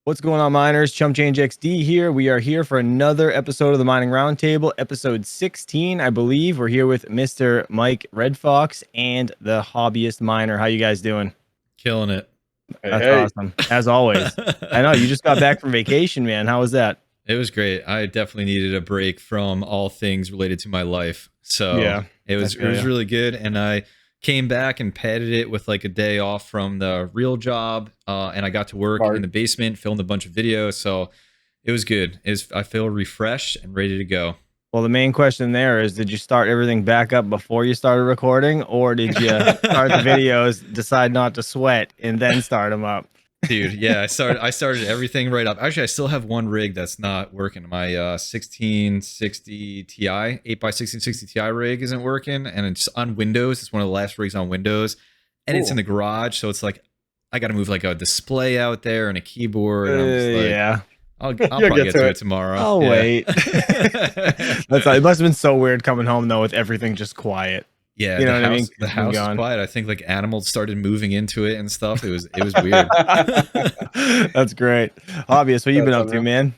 What's going on, miners? ChumpChangeXD here. We are here for another episode of the Mining Roundtable, episode 16, I believe. We're here with Mr. Mike Red Fox and the Hobbyist Miner. How you guys doing? Killing it. That's awesome, as always. I know you just got back from vacation, man. How was that? It was great. I definitely needed a break from all things related to my life. So Yeah, it was really good. And I came back and padded it with like a day off from the real job. And I got to work in the basement, filmed a bunch of videos. So it was good. I feel refreshed and ready to go. Well, the main question there is, did you start everything back up before you started recording, or did you start the videos, decide not to sweat, and then start them up? Dude, yeah, I started everything right up. Actually, I still have one rig that's not working. My 1660 Ti, 8x1660 Ti rig isn't working, and it's on Windows. It's one of the last rigs on Windows, and it's in the garage, so it's like I got to move like a display out there and a keyboard. And I'm just like, yeah. I'll probably get to it tomorrow. I'll wait. It must have been so weird coming home though with everything just quiet. Yeah, you know what I mean? The house is quiet. I think like animals started moving into it and stuff. It was weird. That's great. Hobbyist, what you been up to, man?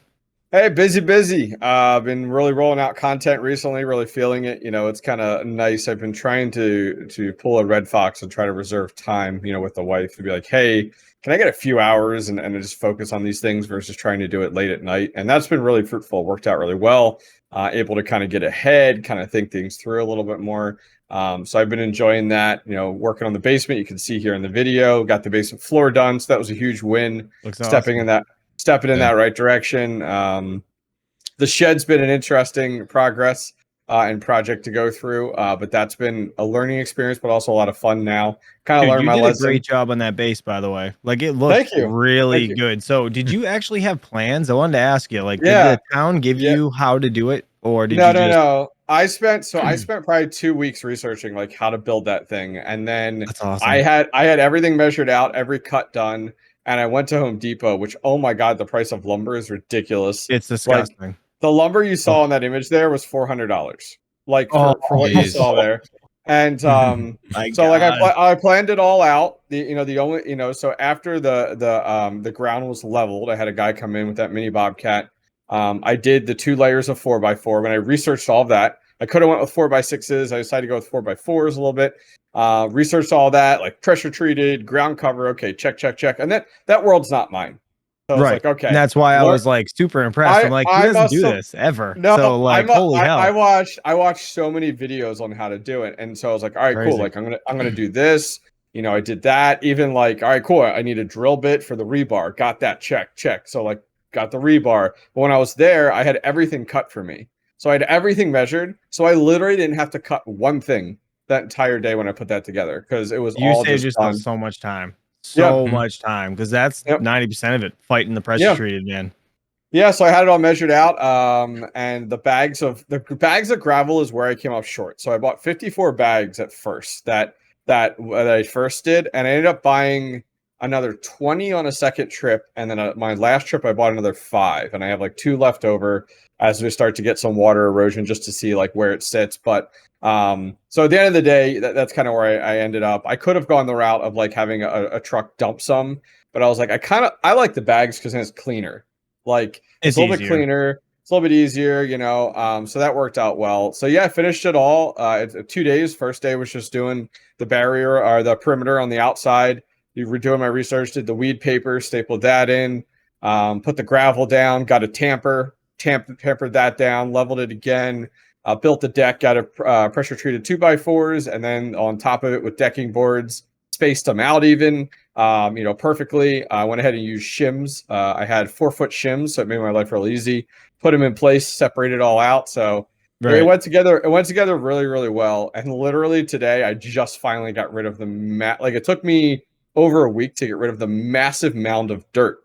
Hey, busy. Been really rolling out content recently, really feeling it. You know, it's kind of nice. I've been trying to pull a Red Fox and try to reserve time, you know, with the wife to be like, hey, can I get a few hours and just focus on these things versus trying to do it late at night? And that's been really fruitful. Worked out really well. Able to kind of get ahead, kind of think things through a little bit more. So I've been enjoying that, you know, working on the basement. You can see here in the video, got the basement floor done. So that was a huge win. Stepping in that right direction. The shed's been an interesting progress and project to go through, but that's been a learning experience, but also a lot of fun now. Kind of learned my lesson. A great job on that base, by the way. Like it looks really good. So did you actually have plans? I wanted to ask you, like, did the town give you how to do it, or did No. I spent probably 2 weeks researching like how to build that thing, and then that's awesome. I had everything measured out, every cut done, and I went to Home Depot, which, oh my god, the price of lumber is ridiculous. It's disgusting. Like, the lumber you saw in that image there was $400, like for what you saw there. And so like I planned it all out. So after the ground was leveled, I had a guy come in with that mini Bobcat. I did the 2 layers of 4x4. When I researched all of that, I could have went with 4x6s. I decided to go with 4x4s a little bit. Researched all that, like pressure treated, ground cover. Okay, check. And that world's not mine. So I was like, okay. And that's why I was like super impressed. I'm like, he doesn't do this ever. No, so like, holy hell. I watched so many videos on how to do it. And so I was like, all right, cool. Like I'm gonna do this. You know, I did that. Even like, all right, cool. I need a drill bit for the rebar. Got that. Check. So like got the rebar. But when I was there, I had everything cut for me. So I had everything measured. So I literally didn't have to cut one thing that entire day when I put that together, because it was all just done. So much time. Much time, because that's 90% of it, fighting the pressure treated, man. Yeah, so I had it all measured out, and the bags of gravel is where I came up short. So I bought 54 bags at first that I first did, and I ended up buying another 20 on a second trip, and then my last trip I bought another 5, and I have like 2 left over as we start to get some water erosion just to see like where it sits. But so at the end of the day, that's kind of where I ended up. I could have gone the route of like having a truck dump some, but I was like, I like the bags because then it's cleaner. Like it's a little bit cleaner, it's a little bit easier, you know. So that worked out well. So yeah, I finished it all. 2 days. First day was just doing the barrier or the perimeter on the outside. You were doing my research, did the weed paper, stapled that in, put the gravel down, got a tampered that down, leveled it again. Built the deck, got a pressure treated 2x4s, and then on top of it with decking boards, spaced them out even, perfectly. I went ahead and used shims. I had 4-foot shims, so it made my life real easy. Put them in place, separated it all out. So it went together. It went together really, really well. And literally today, I just finally got rid of the it took me over a week to get rid of the massive mound of dirt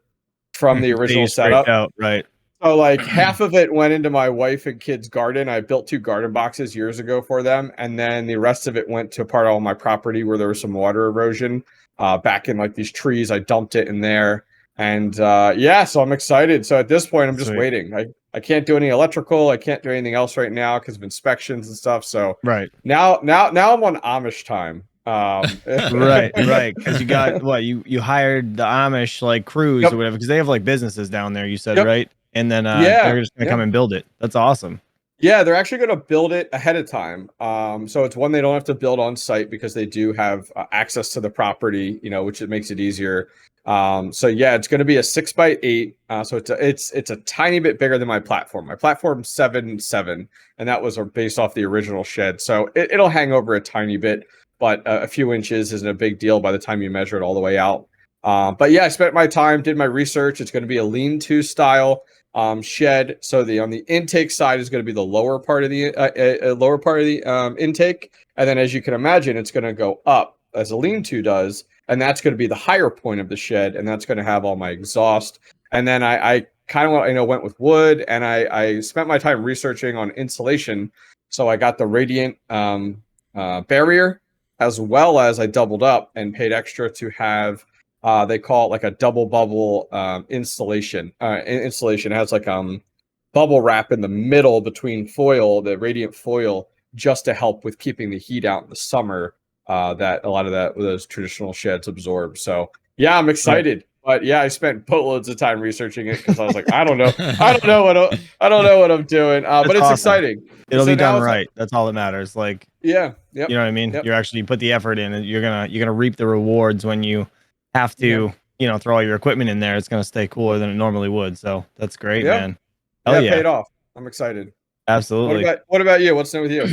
from the original setup. So like half of it went into my wife and kids' garden. I built 2 garden boxes years ago for them. And then the rest of it went to part of my property where there was some water erosion back in like these trees. I dumped it in there. And so I'm excited. So at this point, I'm just waiting. I can't do any electrical. I can't do anything else right now because of inspections and stuff. So now I'm on Amish time. Right, right. Because you got what you hired the Amish like crews Yep. or whatever because they have like businesses down there. You said Yep. right, and then Yeah, they're just gonna come and build it. That's awesome. Yeah, they're actually going to build it ahead of time. So it's one they don't have to build on site because they do have access to the property, which it makes it easier. So yeah, it's going to be a 6x8. So it's a tiny bit bigger than my platform. My platform's 7.7, and that was based off the original shed. So it'll hang over a tiny bit, but a few inches isn't a big deal by the time you measure it all the way out. But yeah, I spent my time, did my research. It's going to be a lean-to style shed. So on the intake side is going to be the lower part of the intake, and then as you can imagine, it's going to go up as a lean-to does, and that's going to be the higher point of the shed, and that's going to have all my exhaust. And then I kind of went with wood, and I spent my time researching on insulation. So I got the radiant barrier, as well as I doubled up and paid extra to have. They call it like a double bubble installation. Installation. It has like bubble wrap in the middle between foil, the radiant foil, just to help with keeping the heat out in the summer that a lot of those traditional sheds absorb. So yeah, I'm excited. Right. But yeah, I spent boatloads of time researching it because I was like, I don't know what I'm doing. But it's awesome. Exciting. It'll be done right. That's all that matters. Like yeah, yep. You know what I mean? Yep. You're actually put the effort in, and you're gonna reap the rewards when you have to, throw all your equipment in there. It's going to stay cooler than it normally would. So that's great, man. Hell yeah, paid off. I'm excited. Absolutely. What about you? What's new with you?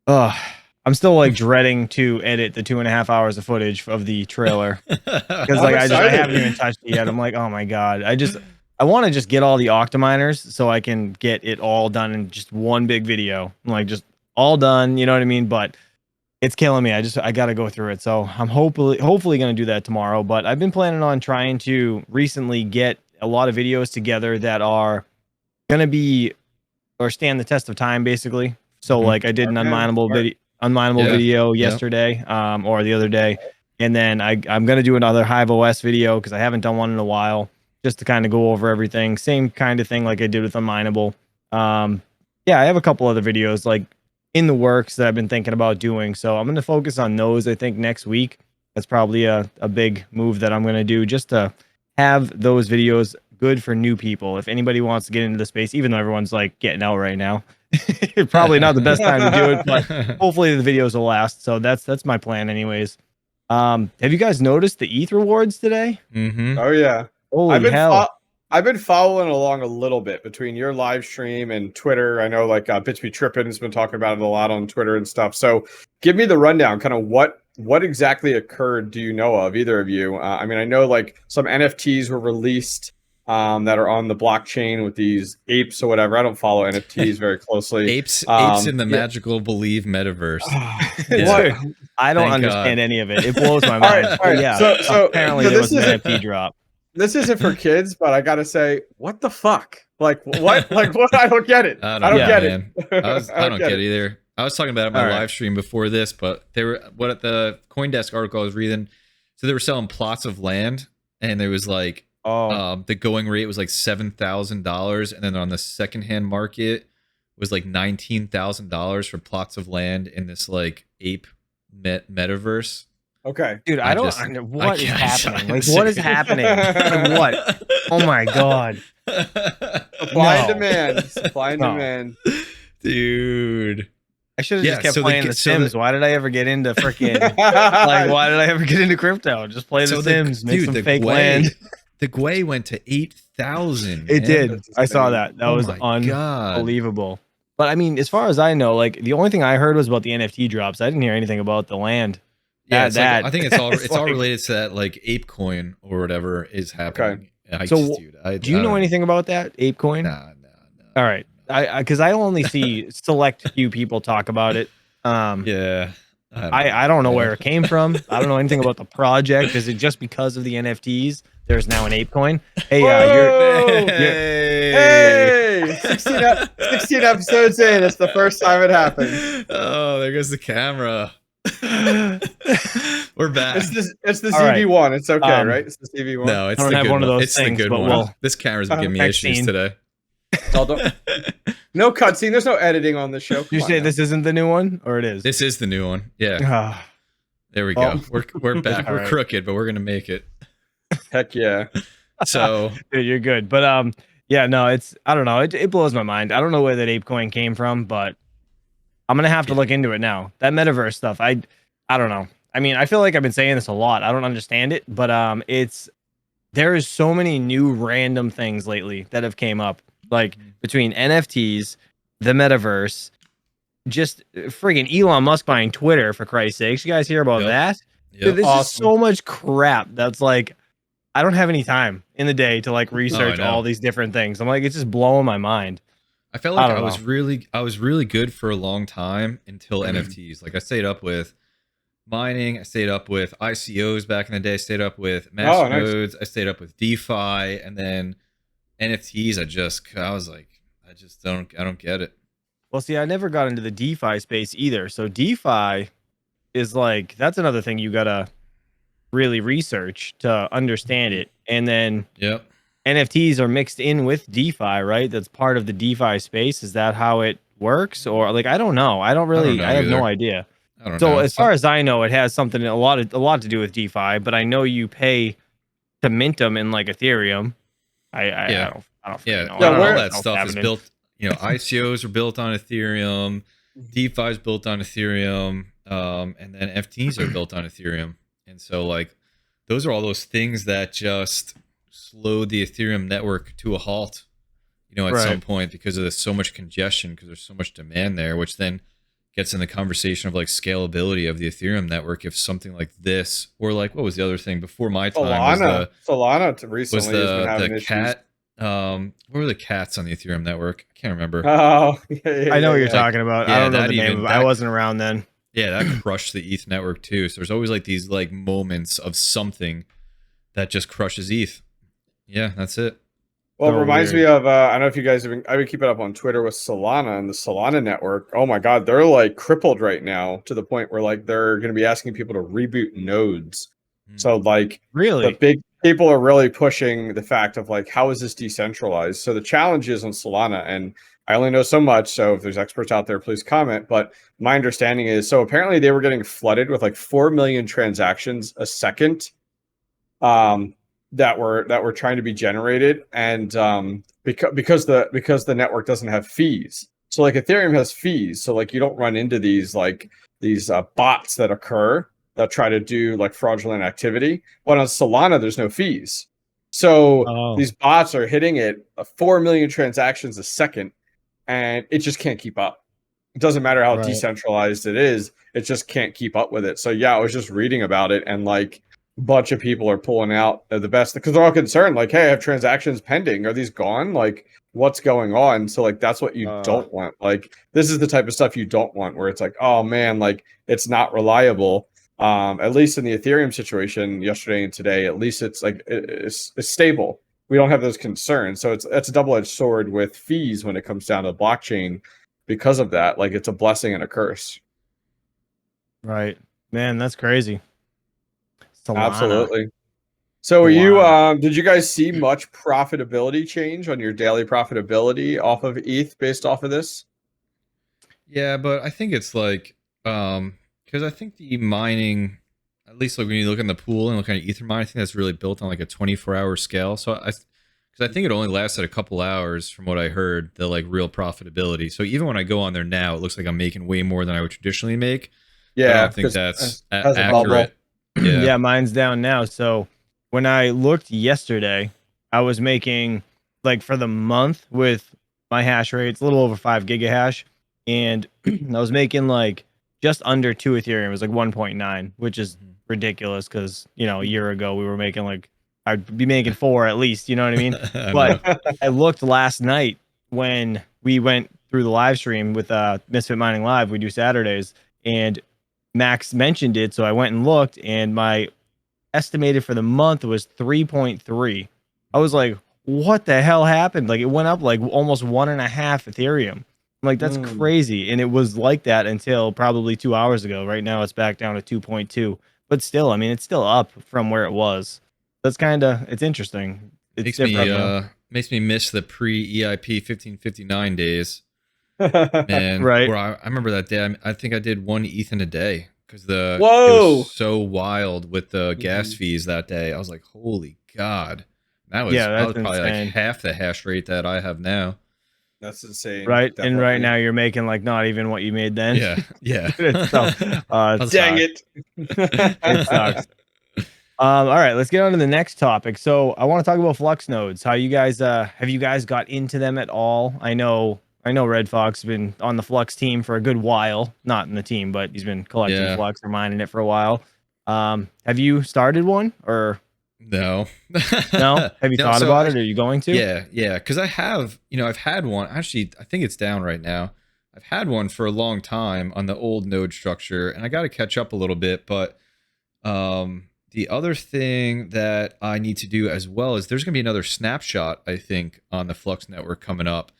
I'm still like dreading to edit the 2.5 hours of footage of the trailer because I haven't even touched it yet. I'm like, oh my God. I want to just get all the OCTOMINERs so I can get it all done in just one big video. Like just all done. You know what I mean? But it's killing me. I got to go through it. So I'm hopefully going to do that tomorrow. But I've been planning on trying to recently get a lot of videos together that are going to be or stand the test of time, basically. So like I did an unminable video yesterday or the other day. And then I'm going to do another HiveOS video because I haven't done one in a while just to kind of go over everything. Same kind of thing like I did with unminable. I have a couple other videos like in the works that I've been thinking about doing. So I'm going to focus on those, I think, next week. That's probably a big move that I'm going to do just to have those videos good for new people. If anybody wants to get into the space, even though everyone's like getting out right now, probably not the best time to do it, but hopefully the videos will last. So that's my plan anyways. Have you guys noticed the ETH rewards today? Mm-hmm. Oh yeah. Holy hell. I've been following along a little bit between your live stream and Twitter. I know like Bitsby Trippin has been talking about it a lot on Twitter and stuff. So give me the rundown, kind of what exactly occurred do you know of, either of you? I mean, I know like some NFTs were released that are on the blockchain with these apes or whatever. I don't follow NFTs very closely. Apes in the magical believe metaverse. I don't understand any of it. It blows my mind. All right. Yeah. So apparently there was an NFT drop. This isn't for kids, but I gotta say, what the fuck? Like what? Like what? I don't get it. I don't get it. I don't get it either. I was talking about it in my live stream before this, but they were at the CoinDesk article I was reading. So they were selling plots of land, and there was like the going rate was like $7,000, and then on the secondhand market was like $19,000 for plots of land in this like ape metaverse. Okay, dude, I don't know what is happening. Like, what is happening? Like, what? Oh my God! Supply and demand. Supply and demand, dude. I should have just kept playing The Sims. Why did I ever get into freaking like? Why did I ever get into crypto? Just play The Sims, make some fake land. The Gwei went to 8,000. It did. I saw that. That was unbelievable. But I mean, as far as I know, like the only thing I heard was about the NFT drops. I didn't hear anything about the land. Yeah, I think it's all related to that like ape coin or whatever is happening. Okay. Do you know anything about that ape coin? No. All right, because I only see select few people talk about it. I don't know where it came from. I don't know anything about the project. Is it just because of the NFTs? There's now an ape coin. Hey, hey, 16 episodes in. It's the first time it happened. Oh, there goes the camera. We're back. It's the ZV1. Right. It's okay, right? It's the ZV1. No, it's I don't the have good one of those it's things, the good but one. This camera's been giving me issues today. No cutscene. There's no editing on the show. You say this isn't the new one, or it is? This is the new one. Yeah. There we Oh. go. We're back. All We're right. crooked, but we're gonna make it. Heck yeah. So Dude, you're good. But yeah, no, it's I don't know. It blows my mind. I don't know where that ape coin came from, but I'm gonna have to look into it now. That metaverse stuff. I don't know. I mean, I feel like I've been saying this a lot. I don't understand it, but there is so many new random things lately that have came up, like between NFTs, the metaverse, just friggin' Elon Musk buying Twitter, for Christ's sakes. You guys hear about Yep. that? Yep. Dude, there's just Awesome. so much crap that's like I don't have any time in the day to like research know. all these different things. I'm like, it's just blowing my mind. I felt I like don't I was really good for a long time until NFTs. Like I stayed up with mining, I stayed up with ICOs back in the day, I stayed up with Oh, nice. masternodes, I stayed up with DeFi, and then NFTs. I was like, I don't get it. Well, see, I never got into the DeFi space either. So DeFi is like that's another thing you gotta really research to understand it. And then Yep. NFTs are mixed in with DeFi, right? That's part of the DeFi space. Is that how it works? Or like I don't know. I don't really know I have no either. idea. I don't So know. as far as I know, it has something a lot to do with DeFi, but I know you pay to mint them in like Ethereum. I Yeah. don't Yeah, know. yeah, I don't all know that what's stuff is happening. built. You know, ICOs are built on Ethereum, DeFi is built on Ethereum, and then NFTs are built on Ethereum. And so, like, those are all those things that just slowed the Ethereum network to a halt. You know, at some Right. point because of so much congestion, because there's so much demand there, which then gets in the conversation of like scalability of the Ethereum network. If something like this, or like what was the other thing before my time Solana was recently has been having the issues. cat. What were the cats on the Ethereum network? I can't remember. Oh, I know what you're yeah. talking about. I yeah, don't know that the name even- of it. that- I wasn't around then. Yeah, that crushed the ETH network too. So there's always like these like moments of something that just crushes ETH. Yeah, that's it. Well, So it reminds weird. me of I don't know if you guys have been. I've been keeping up on Twitter with Solana and the Solana network. Oh my God, they're like crippled right now to the point where like they're going to be asking people to reboot nodes. So like the Really? big people are really pushing the fact of like how is this decentralized? So the challenge is on Solana, and I only know so much. So if there's experts out there, please comment. But my understanding is so apparently they were getting flooded with like 4 million transactions a second. That were trying to be generated, and because the network doesn't have fees, so like Ethereum has fees, so like you don't run into these bots that occur that try to do like fraudulent activity. But on Solana, there's no fees, so Oh. these bots are hitting it 4 million transactions a second, and it just can't keep up. It doesn't matter how Right. decentralized it is; it just can't keep up with it. So yeah, I was just reading about it, and like bunch of people are pulling out the best because they're all concerned like, hey, I have transactions pending, are these gone, like what's going on? So like that's what you don't want. Like this is the type of stuff you don't want, where it's like, oh man, like it's not reliable. At least in the Ethereum situation yesterday and today, at least it's like it's stable. We don't have those concerns, so it's a double-edged sword with fees when it comes down to blockchain. Because of that, like it's a blessing and a curse. Right. Man, that's crazy. Solana. Absolutely. So, are you? Did you guys see much profitability change on your daily profitability off of ETH based off of this? Yeah, but I think it's like because I think the mining, at least like when you look in the pool and look at Ether mine, I think that's really built on like a 24-hour scale. So because I think it only lasted a couple hours from what I heard, the like real profitability. So even when I go on there now, it looks like I'm making way more than I would traditionally make. I Yeah, don't think that's has a bubble. accurate. Yeah. Yeah, mine's down now. So when I looked yesterday, I was making like for the month with my hash rate, it's a little over 5 gigahash, and I was making like just under 2 Ethereum. It was like 1.9, which is ridiculous because a year ago we were making like I'd be making 4 at least. You know what I mean? I But know. I looked last night when we went through the live stream with Misfit Mining Live. We do Saturdays, and Max mentioned it, so I went and looked, and my estimated for the month was 3.3. I was like, what the hell happened? Like it went up like almost 1.5 Ethereum. I'm like, that's crazy. And it was like that until probably 2 hours ago. Right now it's back down to 2.2. But still, I mean, it's still up from where it was. That's it's interesting. It's different. Makes me miss the pre-EIP 1559 days. And Right. where I remember that day, I think I did 1 ETH in a day because it Whoa. was so wild with the gas Mhm. fees that day. I was like, holy God. That Yeah, was that's probably like insane. half the hash rate that I have now. That's insane. Right, and right Definitely. now you're making like not even what you made then. Yeah, yeah. It's tough. I It was Dang sucks. it. It sucks. All right, let's get on to the next topic. So I want to talk about Flux nodes. How you guys have you guys got into them at all? I know Red Fox has been on the Flux team for a good while. Not in the team, but he's been collecting Yeah. Flux or mining it for a while. Have you started one or No. no? Have you No, thought so about it? Are you going to? yeah, because I have, I've had one. Actually, I think it's down right now. I've had one for a long time on the old node structure, and I got to catch up a little bit. But the other thing that I need to do as well is there's going to be another snapshot, I think, on the Flux network coming up.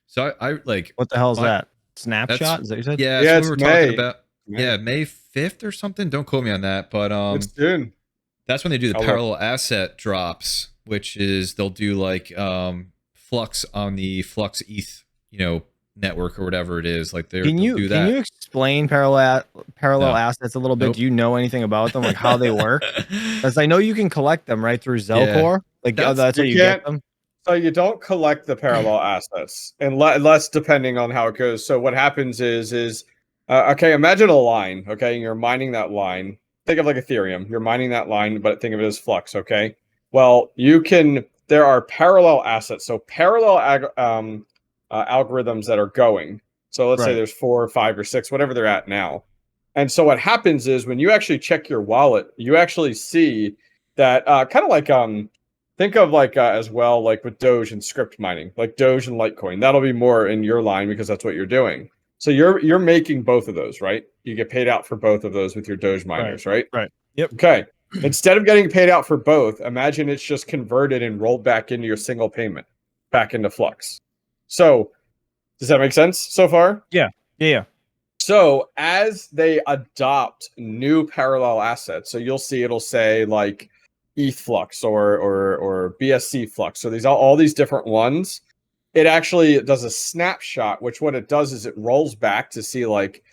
So I like What the hell is my, that? Snapshot? Is that what you said? yeah, that's Yeah, what we it's were talking May. about. Yeah, May 5th or something. Don't quote me on that, but It's soon. that's when they do the I'll look. parallel asset drops, which is they'll do like Flux on the Flux ETH, network or whatever it is. Like they'll do that. Can you explain parallel No. assets a little bit? Nope. Do you know anything about them, like how they work? Because I know you can collect them right through Yeah. Zelcore. Like that's how You you get can't. them. So you don't collect the parallel assets unless depending on how it goes. So what happens is okay, imagine a line, okay, and you're mining that line. Think of like Ethereum. You're mining that line, but think of it as Flux, okay? Well, there are parallel assets. So parallel algorithms that are going. So let's say Right. there's 4 or 5 or 6, whatever they're at now. And so what happens is when you actually check your wallet, you actually see that kind of like think of like as well like with Doge and script mining, like Doge and Litecoin. That'll be more in your line because that's what you're doing. So you're making both of those, right? You get paid out for both of those with your Doge miners, right? Right. Yep. Okay. Instead of getting paid out for both, imagine it's just converted and rolled back into your single payment, back into Flux. So does that make sense so far? Yeah. So as they adopt new parallel assets, so you'll see it'll say like ETH Flux or BSC Flux. So these all these different ones. It actually does a snapshot, which what it does is it rolls back to see like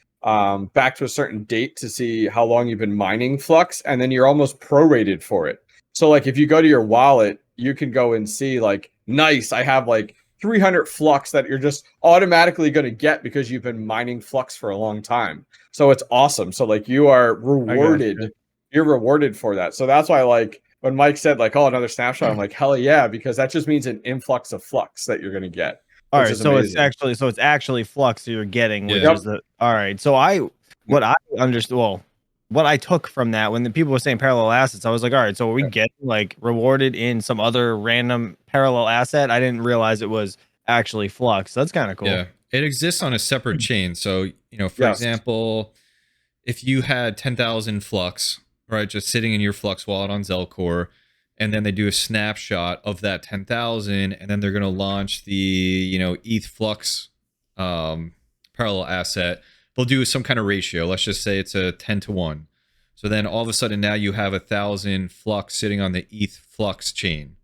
back to a certain date to see how long you've been mining Flux, and then you're almost prorated for it. So like if you go to your wallet, you can go and see like, nice, I have like 300 Flux that you're just automatically going to get because you've been mining Flux for a long time. So it's awesome. So like you are rewarded. You're rewarded for that. So that's why like when Mike said like, oh, another snapshot, I'm like, hell yeah, because that just means an influx of Flux that you're going to get. All Which right. is So amazing. it's actually Flux you're getting, which Yeah. is the all right. So what I understood, well, what I took from that when the people were saying parallel assets, I was like, all right, so are we getting like rewarded in some other random parallel asset? I didn't realize it was actually Flux. That's kind of cool. Yeah. It exists on a separate chain. So, for Yes. example, if you had 10,000 Flux, right, just sitting in your Flux wallet on Zelcore, and then they do a snapshot of that 10,000, and then they're going to launch the, ETH Flux parallel asset, they'll do some kind of ratio. Let's just say it's a 10-to-1. So then all of a sudden now you have 1,000 Flux sitting on the ETH Flux chain,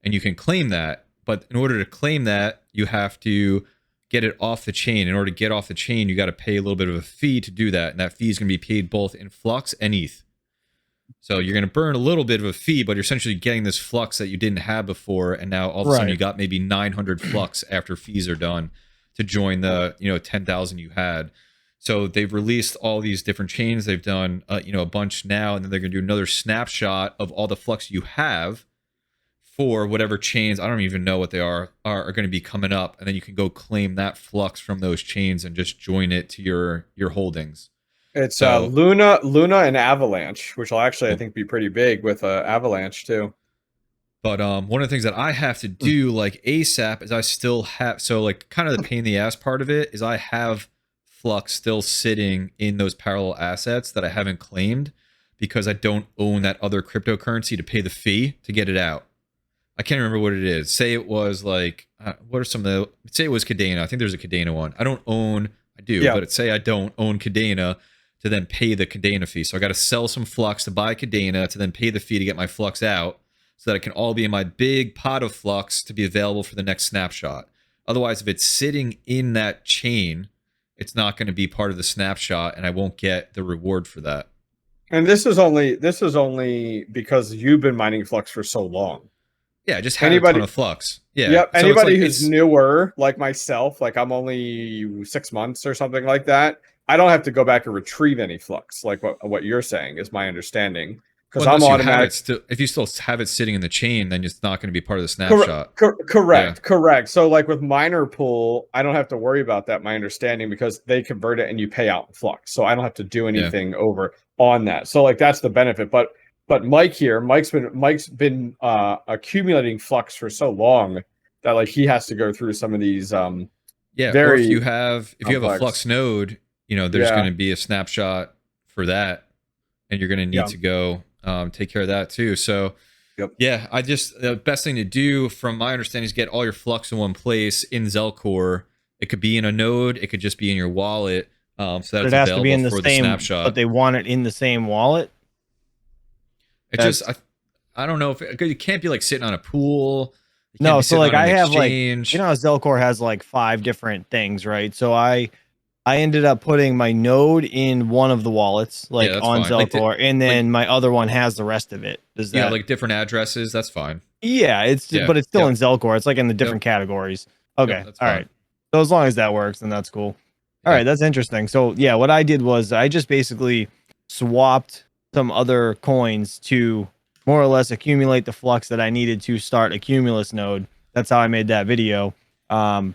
and you can claim that. But in order to claim that, you have to get it off the chain. In order to get off the chain, you got to pay a little bit of a fee to do that. And that fee is going to be paid both in Flux and ETH. So you're going to burn a little bit of a fee, but you're essentially getting this Flux that you didn't have before. And now all of a sudden you got maybe 900 Flux after fees are done to join the, 10,000 you had. So they've released all these different chains. They've done, a bunch now, and then they're going to do another snapshot of all the Flux you have for whatever chains, I don't even know what they are going to be coming up, and then you can go claim that Flux from those chains and just join it to your holdings. It's Luna and Avalanche, which will actually I think be pretty big with Avalanche too. But one of the things that I have to do like ASAP is I still have, so like kind of the pain in the ass part of it is I have Flux still sitting in those parallel assets that I haven't claimed because I don't own that other cryptocurrency to pay the fee to get it out. I can't remember what it is. Say it was like, what are some of the, say it was Cadena. I think there's a Cadena one. I do, but say I don't own Cadena to then pay the Cadena fee. So I got to sell some Flux to buy Cadena to then pay the fee to get my Flux out so that it can all be in my big pot of Flux to be available for the next snapshot. Otherwise, if it's sitting in that chain it's not going to be part of the snapshot, and I won't get the reward for that. And this is only because you've been mining Flux for so long. Yeah, just had a ton of Flux. Yeah. Yep. So Anybody who's newer, like myself, like I'm only 6 months or something like that, I don't have to go back and retrieve any Flux, like what you're saying is my understanding. Because I'm automatic. If you still have it sitting in the chain, then it's not going to be part of the snapshot. Correct. So like with miner pool, I don't have to worry about that, my understanding, because they convert it and you pay out in Flux. So I don't have to do anything over on that. So like that's the benefit. But Mike here, Mike's been accumulating Flux for so long that like he has to go through some of these or if you have a Flux node, there's going to be a snapshot for that, and you're going to need to go take care of that too. So the best thing to do from my understanding is get all your Flux in one place in Zelcore. It could be in a node, it could just be in your wallet. So that it has to be in the same snapshot. But they want it in the same wallet. I don't know if it can't be like sitting on a pool. No, so like I have exchange. Like, how Zelcore has like 5 different things, right? So I ended up putting my node in one of the wallets, like on Zelcore, and then my other one has the rest of it. Does that like different addresses? That's fine. Yeah, but it's still in Zelcore. It's like in the different categories. Okay, all right. So as long as that works, then that's cool. All right, that's interesting. So yeah, what I did was I just basically swapped some other coins to more or less accumulate the Flux that I needed to start a Cumulus node. That's how I made that video. And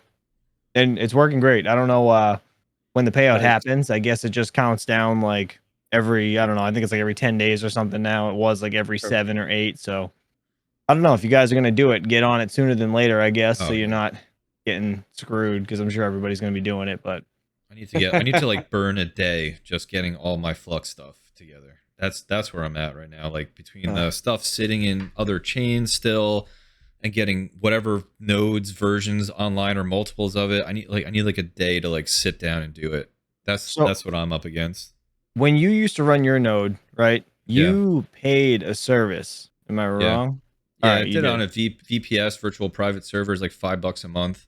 it's working great. I don't know when the payout happens. I guess it just counts down like every, I don't know, I think it's like every 10 days or something now. It was like every 7 or 8. So I don't know if you guys are going to do it, get on it sooner than later, I guess. So you're not getting screwed, because I'm sure everybody's going to be doing it. But I need to like burn a day just getting all my Flux stuff together. That's where I'm at right now. Like between the stuff sitting in other chains still, and getting whatever nodes versions online or multiples of it. I need like a day to like sit down and do it. That's what I'm up against. When you used to run your node, right? You paid a service. Am I wrong? Yeah, I did it on a VPS, virtual private servers, like $5 a month.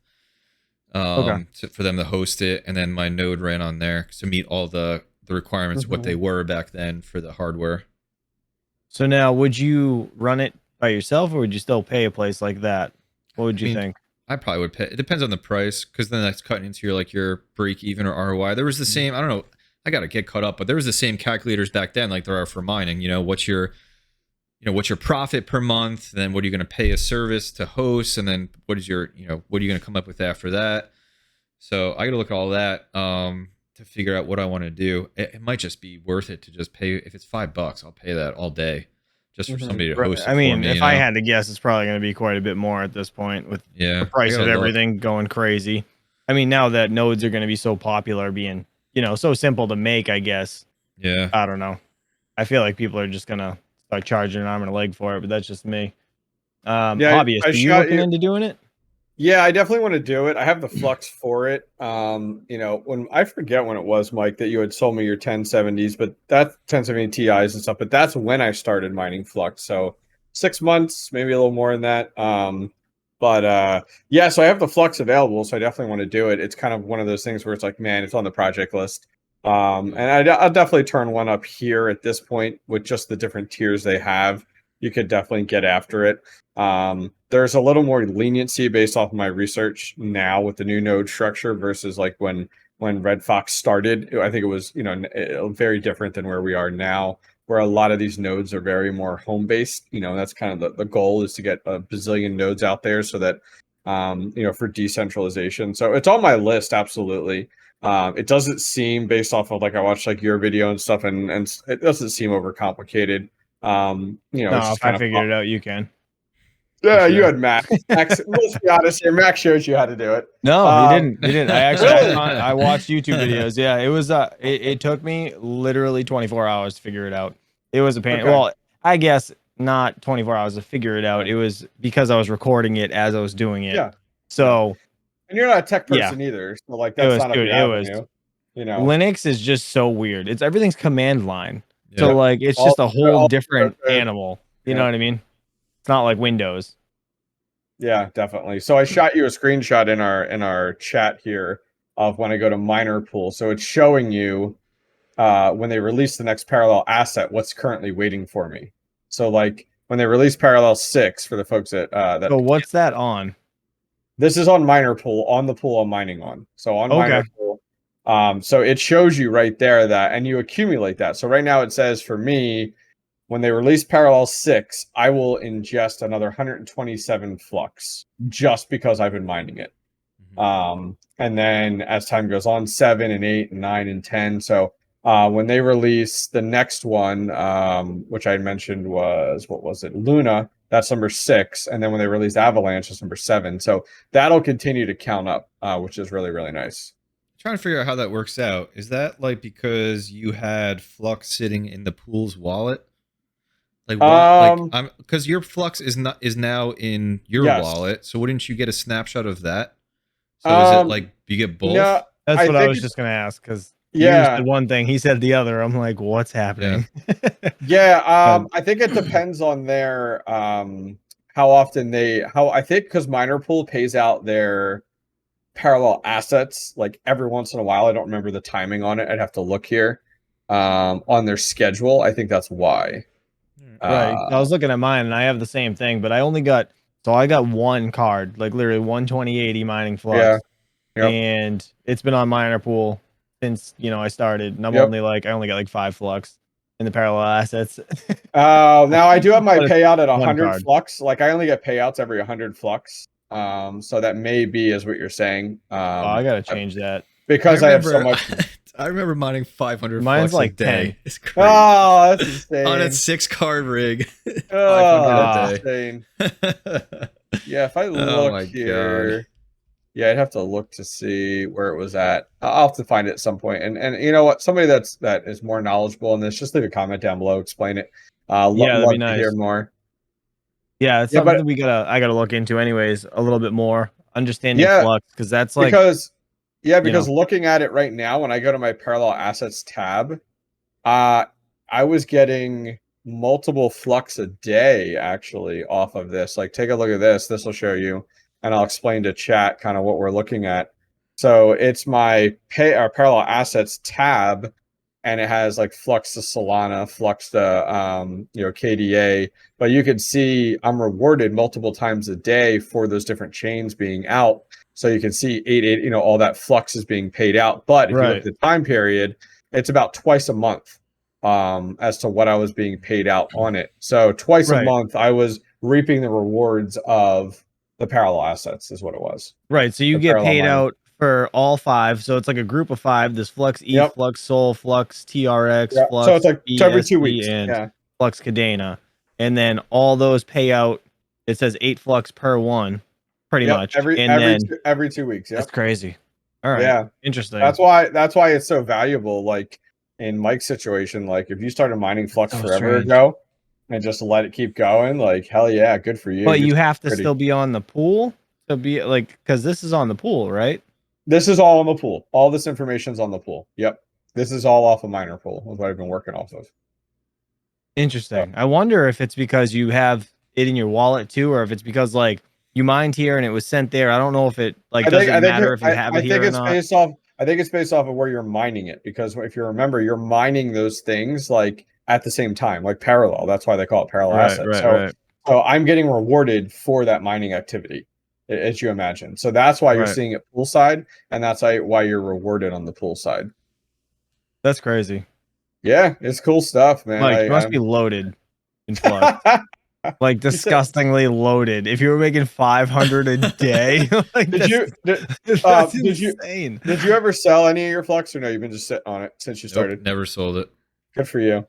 For them to host it, and then my node ran on there to meet all the requirements, what they were back then for the hardware. So now, would you run it by yourself, or would you still pay a place like that? What would you think? I probably would pay. It depends on the price, because then that's cutting into your break even or ROI. There was the same, I don't know, I gotta get caught up, but there was the same calculators back then like there are for mining. What's your profit per month, then what are you going to pay a service to host, and then what are you going to come up with after that? So I got to look at all that to figure out what I want to do. It might just be worth it to just pay. If it's $5, I'll pay that all day just for somebody to host it for me. If I had to guess, it's probably going to be quite a bit more at this point with the price of everything going crazy. I mean, now that nodes are going to be so popular, being, so simple to make, I guess. Yeah. I don't know. I feel like people are just going to start charging an arm and a leg for it, but that's just me. Hobbyist, are you looking into doing it? Yeah, I definitely want to do it. I have the Flux for it. When I forget when it was, Mike, that you had sold me your 1070s, but that's 1070 Ti's and stuff. But that's when I started mining Flux. So 6 months, maybe a little more than that. So I have the Flux available, so I definitely want to do it. It's kind of one of those things where it's like, man, it's on the project list. And I'll definitely turn one up here at this point with just the different tiers they have. You could definitely get after it. There's a little more leniency based off of my research now with the new node structure versus like when Red Fox started. I think it was very different than where we are now, where a lot of these nodes are very more home based. That's kind of the goal, is to get a bazillion nodes out there so that for decentralization. So it's on my list, absolutely. It doesn't seem, based off of like I watched like your video and stuff, and it doesn't seem overcomplicated. No, if I figured it out, you can. Yeah, you had Max. Let's be honest here. Max shows you how to do it. No, he didn't. I actually I watched YouTube videos. Yeah, it was it took me literally 24 hours to figure it out. It was a pain. Okay. Well, I guess not 24 hours to figure it out. It was because I was recording it as I was doing it. Yeah. So, and you're not a tech person either. So like that's not a big avenue. Linux is just so weird. Everything's command line. Yeah. So like it's just a whole different animal. You know what I mean? It's not like Windows. Yeah, definitely. So I shot you a screenshot in our chat here of when I go to miner pool. So it's showing you when they release the next parallel asset, what's currently waiting for me. So like when they release parallel 6 for the folks that So what's that on? this is on miner pool, on the pool I'm mining on. So on Okay. miner pool. So it shows you right there that, and you accumulate that. So right now it says for me, when they release parallel 6, I will ingest another 127 flux just because I've been mining it. And then as time goes on, 7 and 8 and 9 and 10. So when they release the next one, which I mentioned was, what was it? Luna, that's number 6. And then when they release Avalanche, it's number 7. So that'll continue to count up, which is really, really nice. Trying to figure out how that works out. Is that like because you had Flux sitting in the pool's wallet? Like, because your Flux is now in your wallet. So wouldn't you get a snapshot of that? So is it like you get both? No, That's what I was just gonna ask, because you said one thing, he said the other. I'm like, what's happening? I think it depends on their how often I think because miner pool pays out their parallel assets like every once in a while. I don't remember the timing on it. I'd have to look here on their schedule. I think that's why. Right. I was looking at mine and I have the same thing, but I got one card, like literally 12080 mining Flux. Yeah. Yep. And it's been on miner pool since I started, and I only got like 5 Flux in the parallel assets. Now I do have my payout at 100 card. Flux. Like I only get payouts every 100 Flux. So that may be as what you're saying. I gotta change that because I have so much. I remember mining 500 Mine's Flux like a day. 10. It's crazy. Oh, that's insane. On a 6-card rig. 500 a day. Yeah, if I look here. God. Yeah, I'd have to look to see where it was at. I'll have to find it at some point. And you know what? Somebody that is more knowledgeable in this, just leave a comment down below, explain it. That'd be nice to hear more. Yeah, it's something I gotta look into anyways a little bit more. Understanding Flux, because that's like because looking at it right now, when I go to my parallel assets tab, I was getting multiple Flux a day actually off of this. Like take a look at this. This will show you. And I'll explain to chat kind of what we're looking at. So it's my parallel assets tab, and it has like Flux to Solana, Flux to KDA. But you can see I'm rewarded multiple times a day for those different chains being out. So you can see 8, all that Flux is being paid out. But if you look at the time period, it's about twice a month as to what I was being paid out on it. So twice a month, I was reaping the rewards of the parallel assets is what it was. Right. So you get paid out for all 5. So it's like a group of 5. There's Flux ETH, Flux Sol, Flux TRX, Flux. So it's like every 2 weeks. And Flux Cadena. And then all those pay out. It says 8 Flux per one, pretty much. Every 2 weeks. Yeah. That's crazy. All right. Yeah. Interesting. That's why it's so valuable. Like in Mike's situation, like if you started mining Flux forever ago, and just let it keep going, like hell yeah, good for you. But you have to still be on the pool to be like, because this is on the pool, right? This is all on the pool. All this information's on the pool. Yep, this is all off of miner pool. That's what I've been working off of. Interesting. I wonder if it's because you have it in your wallet too, or if it's because like you mined here and it was sent there. I don't know if it doesn't matter if you have it here or not. I think it's based off of where you're mining it, because if you remember, you're mining those things like at the same time, like parallel. That's why they call it parallel assets. So I'm getting rewarded for that mining activity, as you imagine. So that's why you're seeing it poolside, and that's why you're rewarded on the pool side. That's crazy. Yeah, it's cool stuff, man. Like, you must be loaded in Flux. Like disgustingly loaded. If you were making 500 a day, like that's insane. Did you ever sell any of your Flux, or no? You've been just sitting on it since you started. Never sold it. Good for you.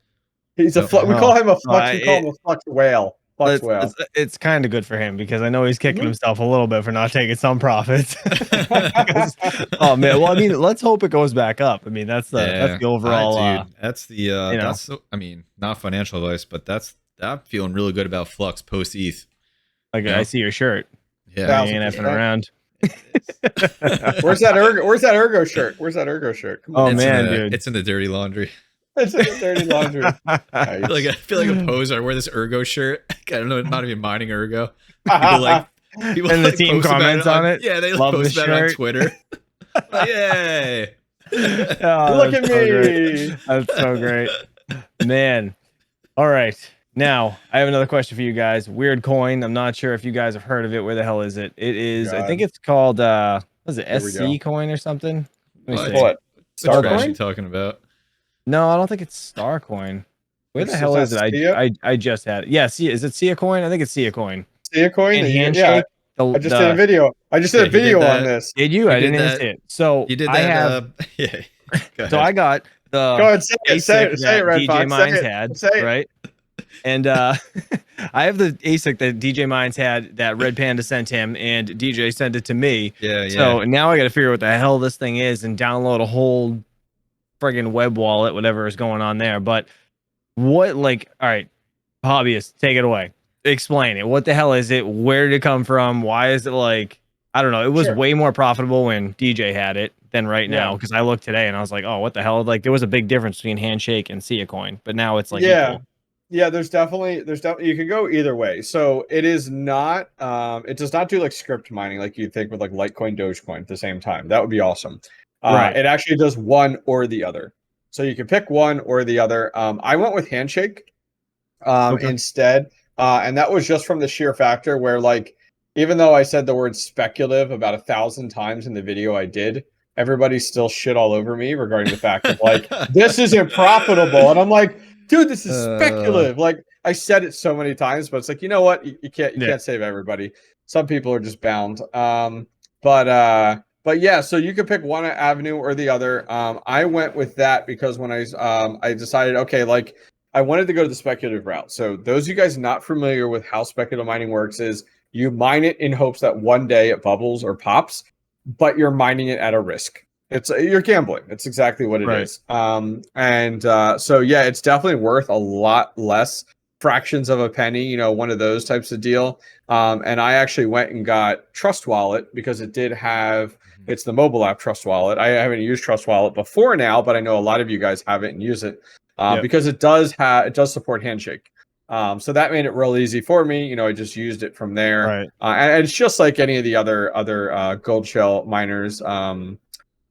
He's we call him a Flux. We call him a Flux whale. Flux whale. It's kind of good for him, because I know he's kicking himself a little bit for not taking some profits. Oh man, well I mean, let's hope it goes back up. I mean, that's the overall. Dude, that's the that's so, I mean, not financial advice, but I'm feeling really good about Flux post ETH. Like I see your shirt. Yeah, you ain't effing around. Where's that ergo shirt? Where's that ergo shirt? Come on. Oh man, dude, it's in the dirty laundry. It's in the dirty laundry. Nice. I feel like a poser. I wear this ergo shirt. I don't know, not even mining ergo. People and the team comments on it. Yeah, they post about it on Twitter. Yay! Oh, Look that's at so great. me. That's so great, man. All right, now I have another question for you guys. Weird coin. I'm not sure if you guys have heard of it. Where the hell is it? It is. I think God. it's called. What is it? Here we go. SC coin or something? Let me What? see. What? What Hold trash on. you talking about? No, I don't think it's Star Coin. Where the It's hell is it? Sia? I just had it. Yeah, Sia. Is it Sia Coin? I think it's Sia Coin. Sia coin? And Yeah, Handshake. I just did a The video. I just did Yeah, a he did video on that. this. did you? You I did didn't even that. see it. So You did I that. have. Yeah. Go So ahead. I got Go the ahead, say it, say ASIC it, say it, that Red DJ Fox. Mines Say it. had, Say it. right? And I have the ASIC that DJ Mines had that Red Panda sent him, and DJ sent it to me. Yeah, So yeah. now I got to figure out what the hell this thing is and download a whole friggin' web wallet, whatever is going on there. But what, like, all right, hobbyist, take it away. Explain it. What the hell is it? Where did it come from? Why is it like, I don't know. It was Sure. way more profitable when DJ had it than right now. Yeah. Because I looked today and I was like, oh, what the hell? Like there was a big difference between Handshake and Sia Coin, but now it's like Yeah. equal. Yeah, there's definitely you can go either way. So it is not it does not do like script mining like you'd think with like Litecoin, Dogecoin at the same time. That would be awesome. Right. It actually does one or the other. So you can pick one or the other. I went with Handshake Okay. instead. And that was just from the sheer factor where like even though I said the word speculative about 1,000 times in the video I did, everybody still shit all over me regarding the fact of like this isn't profitable. And I'm like, dude, this is speculative. Like I said it so many times, but it's like, you know what? You can't save everybody. Some people are just bound. But yeah, so you could pick one avenue or the other. I went with that because when I decided, okay, like I wanted to go to the speculative route. So those of you guys not familiar with how speculative mining works is you mine it in hopes that one day it bubbles or pops, but you're mining it at a risk. You're gambling. It's exactly what it is. So yeah, it's definitely worth a lot less, fractions of a penny, you know, one of those types of deal. And I actually went and got Trust Wallet because it did have it's the mobile app Trust Wallet. I haven't used Trust Wallet before now, but I know a lot of you guys have it and use it because it does support Handshake. So that made it real easy for me. You know, I just used it from there. Right. And it's just like any of the other gold shell miners.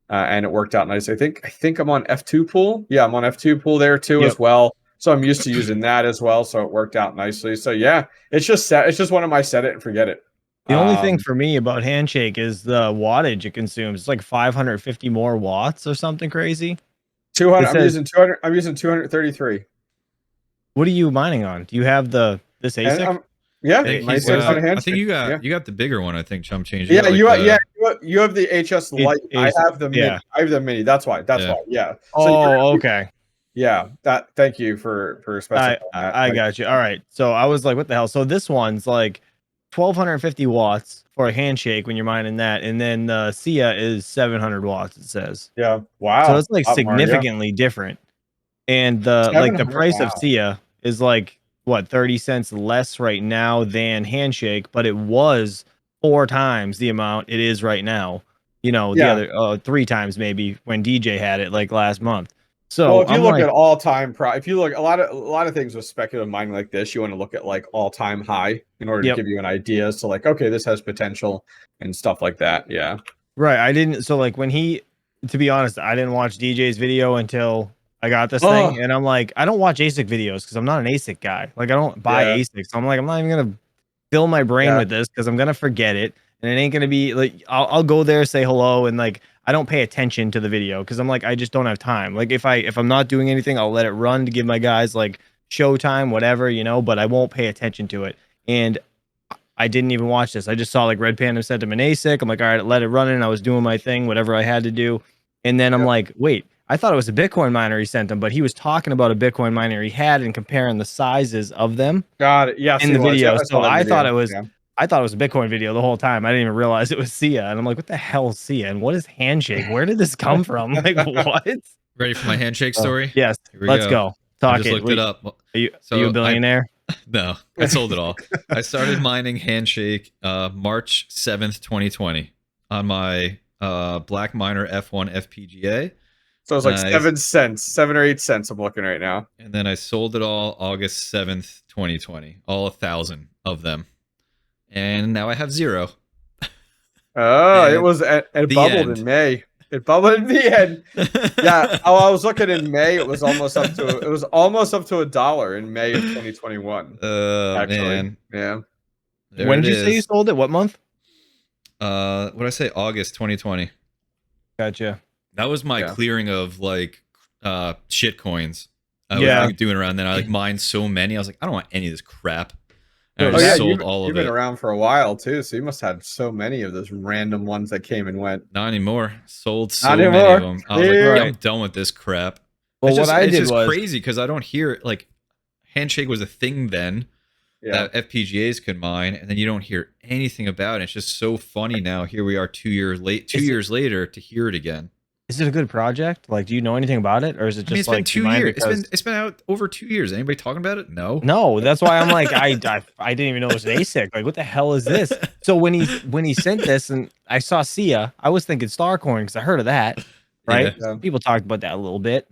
And it worked out nice. I think I'm on F2 pool. Yeah, I'm on F2 pool there too as well. So I'm used to using that as well. So it worked out nicely. So yeah, it's just one of my set it and forget it. The only thing for me about Handshake is the wattage it consumes. It's like 550 more watts or something crazy. 200. I'm using 200. I'm using 233. What are you mining on? Do you have this ASIC? Yeah, I think you got the bigger one. I think ChumpChange. Yeah, you have the HS Lite. I have the mini. I have the mini. That's why. Yeah. Oh, okay. Yeah. Thank you for specifying that. I got you. All right. So I was like, what the hell? So this one's like 1,250 watts for a Handshake when you're mining that, and then the Sia is 700 watts. It says. Yeah. Wow. So it's like significantly different, and the price of Sia is like what 30 cents less right now than Handshake, but it was 4 times the amount it is right now. You know, the other 3 times maybe when DJ had it like last month. So if you look at all time if you look a lot of things with speculative mining like this, you want to look at like all time high in order to give you an idea. So like, okay, this has potential and stuff like that. Yeah. Right. I didn't. So like to be honest, I didn't watch DJ's video until I got this thing, and I'm like, I don't watch ASIC videos because I'm not an ASIC guy. Like I don't buy ASICs. So I'm like, I'm not even gonna fill my brain with this because I'm gonna forget it, and it ain't gonna be like I'll go there, say hello, and like I don't pay attention to the video because I'm like I just don't have time. Like if I'm not doing anything, I'll let it run to give my guys like showtime, whatever, you know. But I won't pay attention to it, and I didn't even watch this. I just saw like Red Panda sent him an ASIC. I'm like, all right, let it run in. I was doing my thing, whatever I had to do, and then I'm like, wait. I thought it was a Bitcoin miner he sent him, but he was talking about a Bitcoin miner he had and comparing the sizes of them. Got it. Yeah, in the video. So I thought it was a Bitcoin video the whole time. I didn't even realize it was Sia, and I'm like, what the hell is Sia? And what is Handshake? Where did this come from? Like, what? Ready for my Handshake story? Yes. Let's go. Talk I just looked it up. Are you a billionaire? No, I sold it all. I started mining Handshake March 7th, 2020 on my Black Miner F1 FPGA. So it's like 7 or 8 cents. I'm looking right now. And then I sold it all August 7th, 2020. All 1,000 of them. And now I have 0. Oh, it bubbled in May. It bubbled in the end. Yeah. Oh, I was looking in May. It was almost up to $1 in May of 2021. Actually, man. yeah. There When it did you say you is. sold it? What month? What did I say? August 2020. Gotcha. That was my Yeah. clearing of like shit coins. I Yeah. was doing around then. I like mined so many. I was like, I don't want any of this crap. And I Oh, just yeah, sold all you've of been it. around for a while too, so you must have so many of those random ones that came and went. Not anymore. Sold so Not many anymore. of them. I was like, Yeah. yeah, I'm done with this crap. Well, It's what I it's did just was crazy because I don't hear like Handshake was a thing then Yeah. that FPGAs could mine, and then you don't hear anything about it. It's just so funny now. Here we are 2 years late, Is it- years later to hear it again. is it a good project? Like, do you know anything about it, or is it I mean, just it's been like 2 you mind years. because It's been out over 2 years. Anybody talking about it? No. no, that's why I'm like I didn't even know it was an ASIC. Like, what the hell is this? So when he sent this and I saw Sia, I was thinking Starcoin because I heard of that, right? Yeah. Yeah. People talked about that a little bit,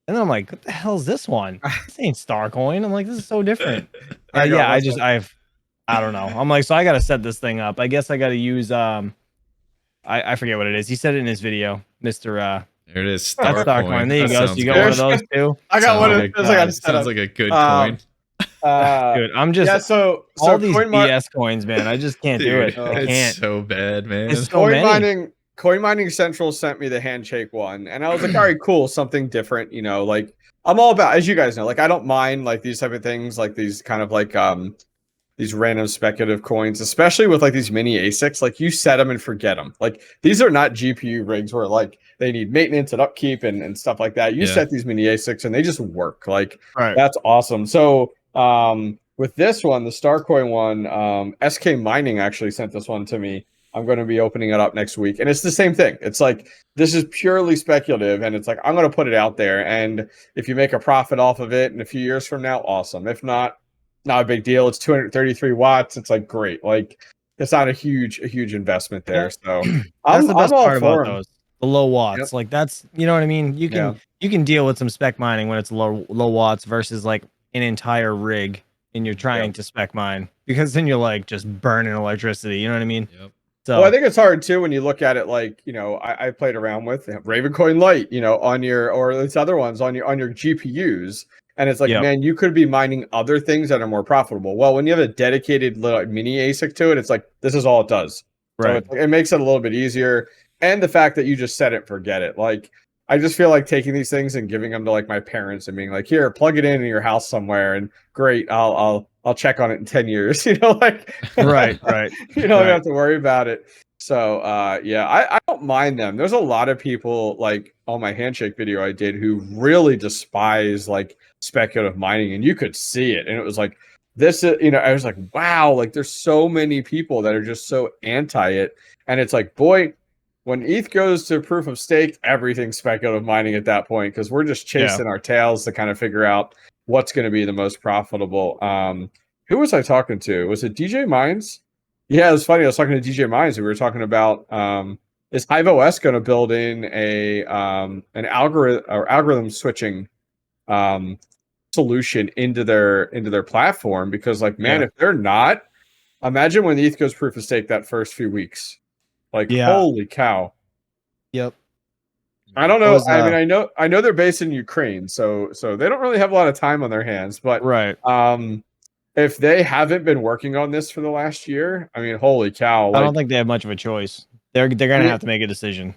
and then I'm like, what the hell is this one? This ain't Starcoin. I'm like, this is so different. I And got yeah, myself- I don't know. I'm like, so I got to set this thing up. I guess I got to use I forget what it is. He said it in his video, Mister. There it is. That's Starcoin. There you go. So you got one of those too. I got one. Sounds Of like- those I got to set Sounds up. like a good Um, coin. Dude, I'm just yeah. So all these CoinMar- BS coins, man. I just can't do it. Dude, I it's can't. so bad, man. It's so many. Coin mining Central sent me the Handshake one, and I was like, all right, cool, something different. You know, like I'm all about, as you guys know, like I don't mind like these type of things, like these kind of like these random speculative coins, especially with like these mini ASICs. Like you set them and forget them. Like these are not GPU rigs where like they need maintenance and upkeep and stuff like that. You Yeah. set these mini ASICs and they just work. Like Right. that's awesome. So with this one, the Starcoin one, SK Mining actually sent this one to me. I'm going to be opening it up next week, and it's the same thing. It's like this is purely speculative, and it's like I'm going to put it out there, and if you make a profit off of it in a few years from now, awesome. If not, not a big deal. It's 233 watts. It's like great. Like it's not a huge investment there. So That's I'm the best all part for about 'em. those. The low watts. Yep. Like that's you know what I mean? You can Yeah. you can deal with some spec mining when it's low watts versus like an entire rig and you're trying to spec mine because then you're like just burning electricity. You know what I mean? Yep. So Well, I think it's hard too when you look at it like, you know, I played around with Ravencoin Lite, you know, on your or these other ones on your GPUs. And it's like, Yep. man, you could be mining other things that are more profitable. Well, when you have a dedicated little mini ASIC to it, it's like this is all it does. right. So it makes it a little bit easier. And the fact that you just set it, forget it. Like I just feel like taking these things and giving them to like my parents and being like, here, plug it in your house somewhere, and great, I'll check on it in 10 years. You know, like Right. you don't Right. have to worry about it. So yeah, I don't mind them. There's a lot of people like on my Handshake video I did who really despise like speculative mining, and you could see it. And it was like this is, you know, I was like, wow, like there's so many people that are just so anti it. And it's like, boy, when ETH goes to proof of stake, everything's speculative mining at that point because we're just chasing our tails to kind of figure out what's going to be the most profitable. Who was I talking to? Was it DJ Mines? Yeah, it was funny. I was talking to DJ Mines and we were talking about is HiveOS going to build in a an algorithm switching solution into their platform? Because like, man, if they're not, imagine when ETH goes proof of stake that first few weeks. Like, holy cow. Yep. I don't know. Was, I mean, I know they're based in Ukraine, so they don't really have a lot of time on their hands. But right. If they haven't been working on this for the last year, I mean, holy cow! I Like, don't think they have much of a choice. They're gonna have to make a decision.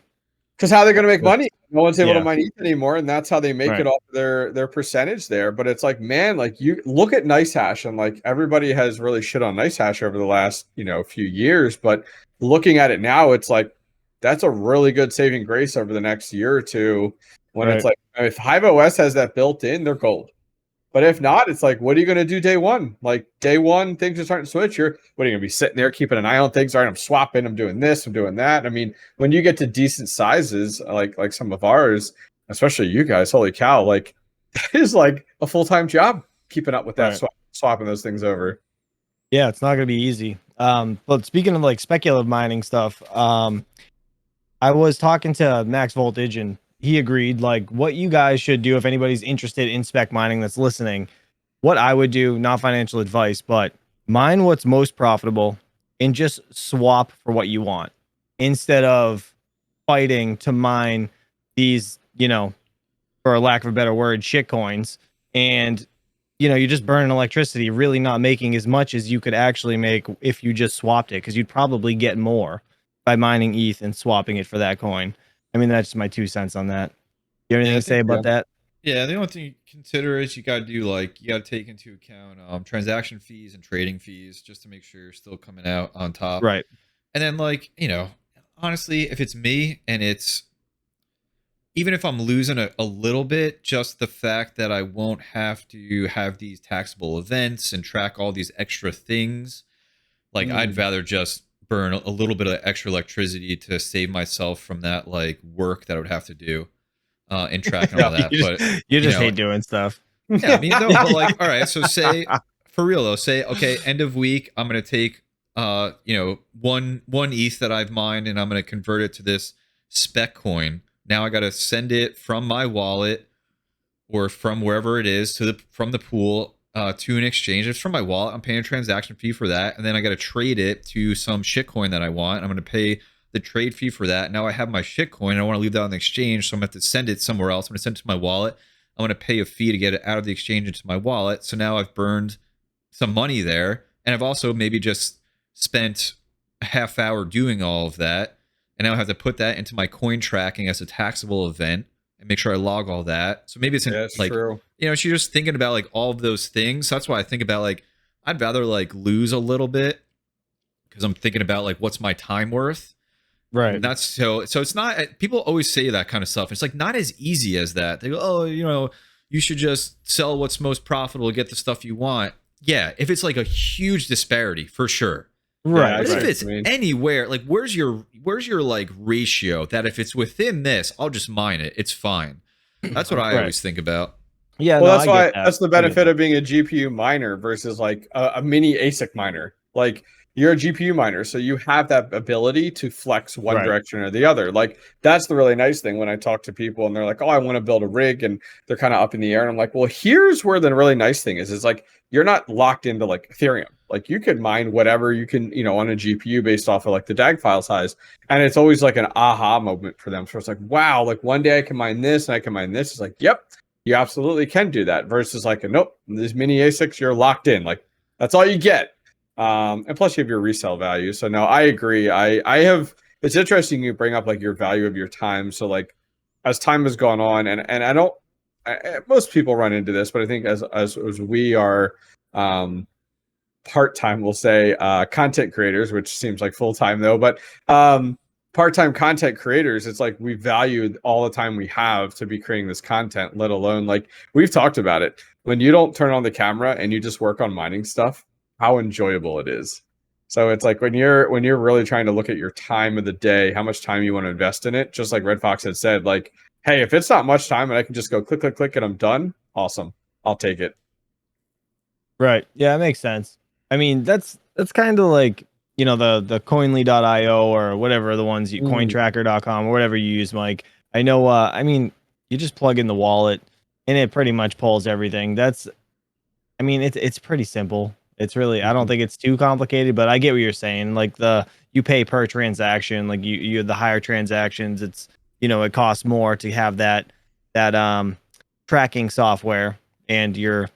because how are they going to make money? No one's able to Yeah. mine ETH anymore, and that's how they make Right. it off their percentage there. But it's like, man, like you look at NiceHash, and like everybody has really shit on NiceHash over the last few years. But looking at it now, it's like that's a really good saving grace over the next year or two. When it's like if HiveOS has that built in, they're gold. But if not, it's like, what are you going to do day one? Like day one, things are starting to switch. What are you going to be sitting there keeping an eye on things? All right, I'm swapping, I'm doing this, I'm doing that. I mean, when you get to decent sizes, like some of ours, especially you guys, holy cow, like it is like a full-time job keeping up with that, swapping those things over. Yeah, it's not gonna be easy. But speaking of like speculative mining stuff, I was talking to Max Voltage and he agreed like what you guys should do if anybody's interested in spec mining that's listening. What I would do, not financial advice, but mine what's most profitable and just swap for what you want instead of fighting to mine these, you know, for a lack of a better word, shit coins. And, you know, you're just burning electricity, really not making as much as you could actually make if you just swapped it, because you'd probably get more by mining ETH and swapping it for that coin. I mean, that's just my 2 cents on that. You have anything Yeah, I to say think about that? yeah, the only thing you consider is you got to do like you got to take into account transaction fees and trading fees just to make sure you're still coming out on top. Right. And then like, you know, honestly, if it's me and it's even if I'm losing a little bit, just the fact that I won't have to have these taxable events and track all these extra things, like I'd rather just burn a little bit of extra electricity to save myself from that like work that I would have to do in tracking all that. you But just, you know, hate doing stuff. yeah, I mean, no, but like, all right, so say for real though, say okay, end of week, I'm gonna take you know, one ETH that I've mined and I'm gonna convert it to this spec coin. Now I gotta send it from my wallet or from wherever it is to the from the pool to an exchange. It's from my wallet. I'm paying a transaction fee for that, and then I gotta trade it to some shitcoin that I want. I'm gonna pay the trade fee for that. Now I have my shitcoin. I want to leave that on the exchange, so I'm gonna have to send it somewhere else. I'm gonna send it to my wallet. I'm going to pay a fee to get it out of the exchange into my wallet. So now I've burned some money there. And I've also maybe just spent a half hour doing all of that. And now I have to put that into my coin tracking as a taxable event and make sure I log all that. So maybe it's like, true. you know, she's just thinking about like all of those things. So that's why I think about like, I'd rather like lose a little bit because I'm thinking about like, what's my time worth? Right. And that's so it's not, people always say that kind of stuff. It's like not as easy as that. They go, oh, you know, you should just sell what's most profitable, get the stuff you want. Yeah, if it's like a huge disparity, for sure. Right. But Right. if it's anywhere, like where's your like ratio that if it's within this, I'll just mine it. It's fine. That's what I always think about. Yeah. Well, no, that's I why get that. that's the benefit of being a GPU miner versus like a mini ASIC miner. Like you're a GPU miner, so you have that ability to flex one Right. direction or the other. Like that's the really nice thing when I talk to people and they're like, "Oh, I want to build a rig," and they're kind of up in the air. And I'm like, "Well, here's where the really nice thing is like you're not locked into like Ethereum. Like you could mine whatever you can, you know, on a GPU based off of like the DAG file size, and it's always like an aha moment for them. So it's like, wow, like one day I can mine this and I can mine this. It's like, yep, you absolutely can do that. Versus like, nope, these mini ASICs, you're locked in. Like that's all you get. And plus you have your resale value. So no, I agree. I have, it's interesting you bring up like your value of your time. So like as time has gone on and I don't, most people run into this, but I think as we are, part-time, we'll say, content creators, which seems like full-time though, but, part-time content creators, it's like we value all the time we have to be creating this content, let alone like we've talked about it. When you don't turn on the camera and you just work on mining stuff, how enjoyable it is. So it's like when you're really trying to look at your time of the day, how much time you want to invest in it, just like Red Fox had said, like, hey, if it's not much time and I can just go click, click, click and I'm done, awesome. I'll take it. Right. Yeah, it makes sense. I mean, that's kind of like, you know, the coinly.io or whatever the ones you cointracker.com or whatever you use, Mike. I know I mean, you just plug in the wallet and it pretty much pulls everything. That's I mean, it's pretty simple. It's really I don't think it's too complicated, but I get what you're saying. Like you pay per transaction, like you the higher transactions, it's you know, it costs more to have that tracking software and your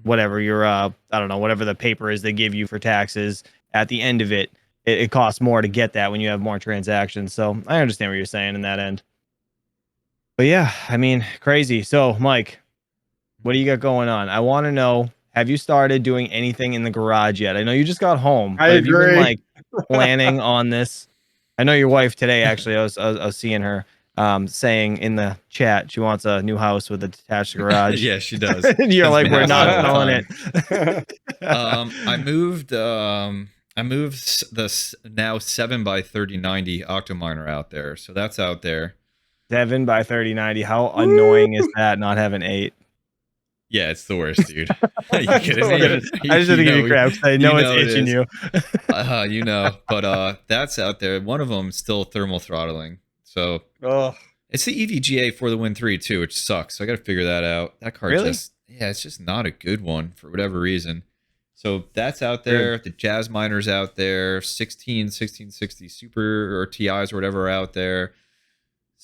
whatever your I don't know, whatever the paper is they give you for taxes at the end of it, it costs more to get that when you have more transactions. So I understand what you're saying in that end. But yeah, I mean, crazy. So Mike, what do you got going on? I want to know, have you started doing anything in the garage yet? I know you just got home, I but have you been agree. like planning on this? I know your wife today, actually, I was seeing her saying in the chat she wants a new house with a detached garage. Yeah, she does. You're Tells like, me we're that not all the selling time. it. I moved this now 7x3090 OCTOMINER out there. So that's out there. 7 by 3090. How annoying is that not having 8? Yeah, it's the worst, dude. Are you kidding me? I just had to give you crap because I know it's itching you. You know, but that's out there. One of them still thermal throttling. So it's the EVGA for the Win 3 too, which sucks. So I got to figure that out. That card it's just not a good one for whatever reason. So that's out there. The Jazz Miners out there. 1660 Super or TIs or whatever are out there.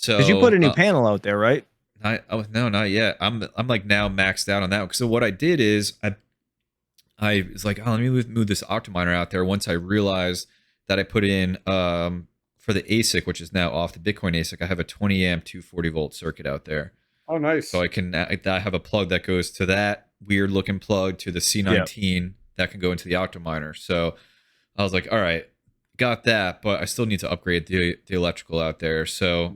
Because you put So a new panel out there, right? no, not yet. I'm like now maxed out on that. So what I did is I was like, oh, let me move this OCTOMINER out there. Once I realized that I put in for the ASIC, which is now off the Bitcoin ASIC, I have a 20 amp 240 volt circuit out there. Oh, nice. So I have a plug that goes to that weird looking plug to the C19 that can go into the OCTOMINER. So I was like, all right, got that, but I still need to upgrade the electrical out there. So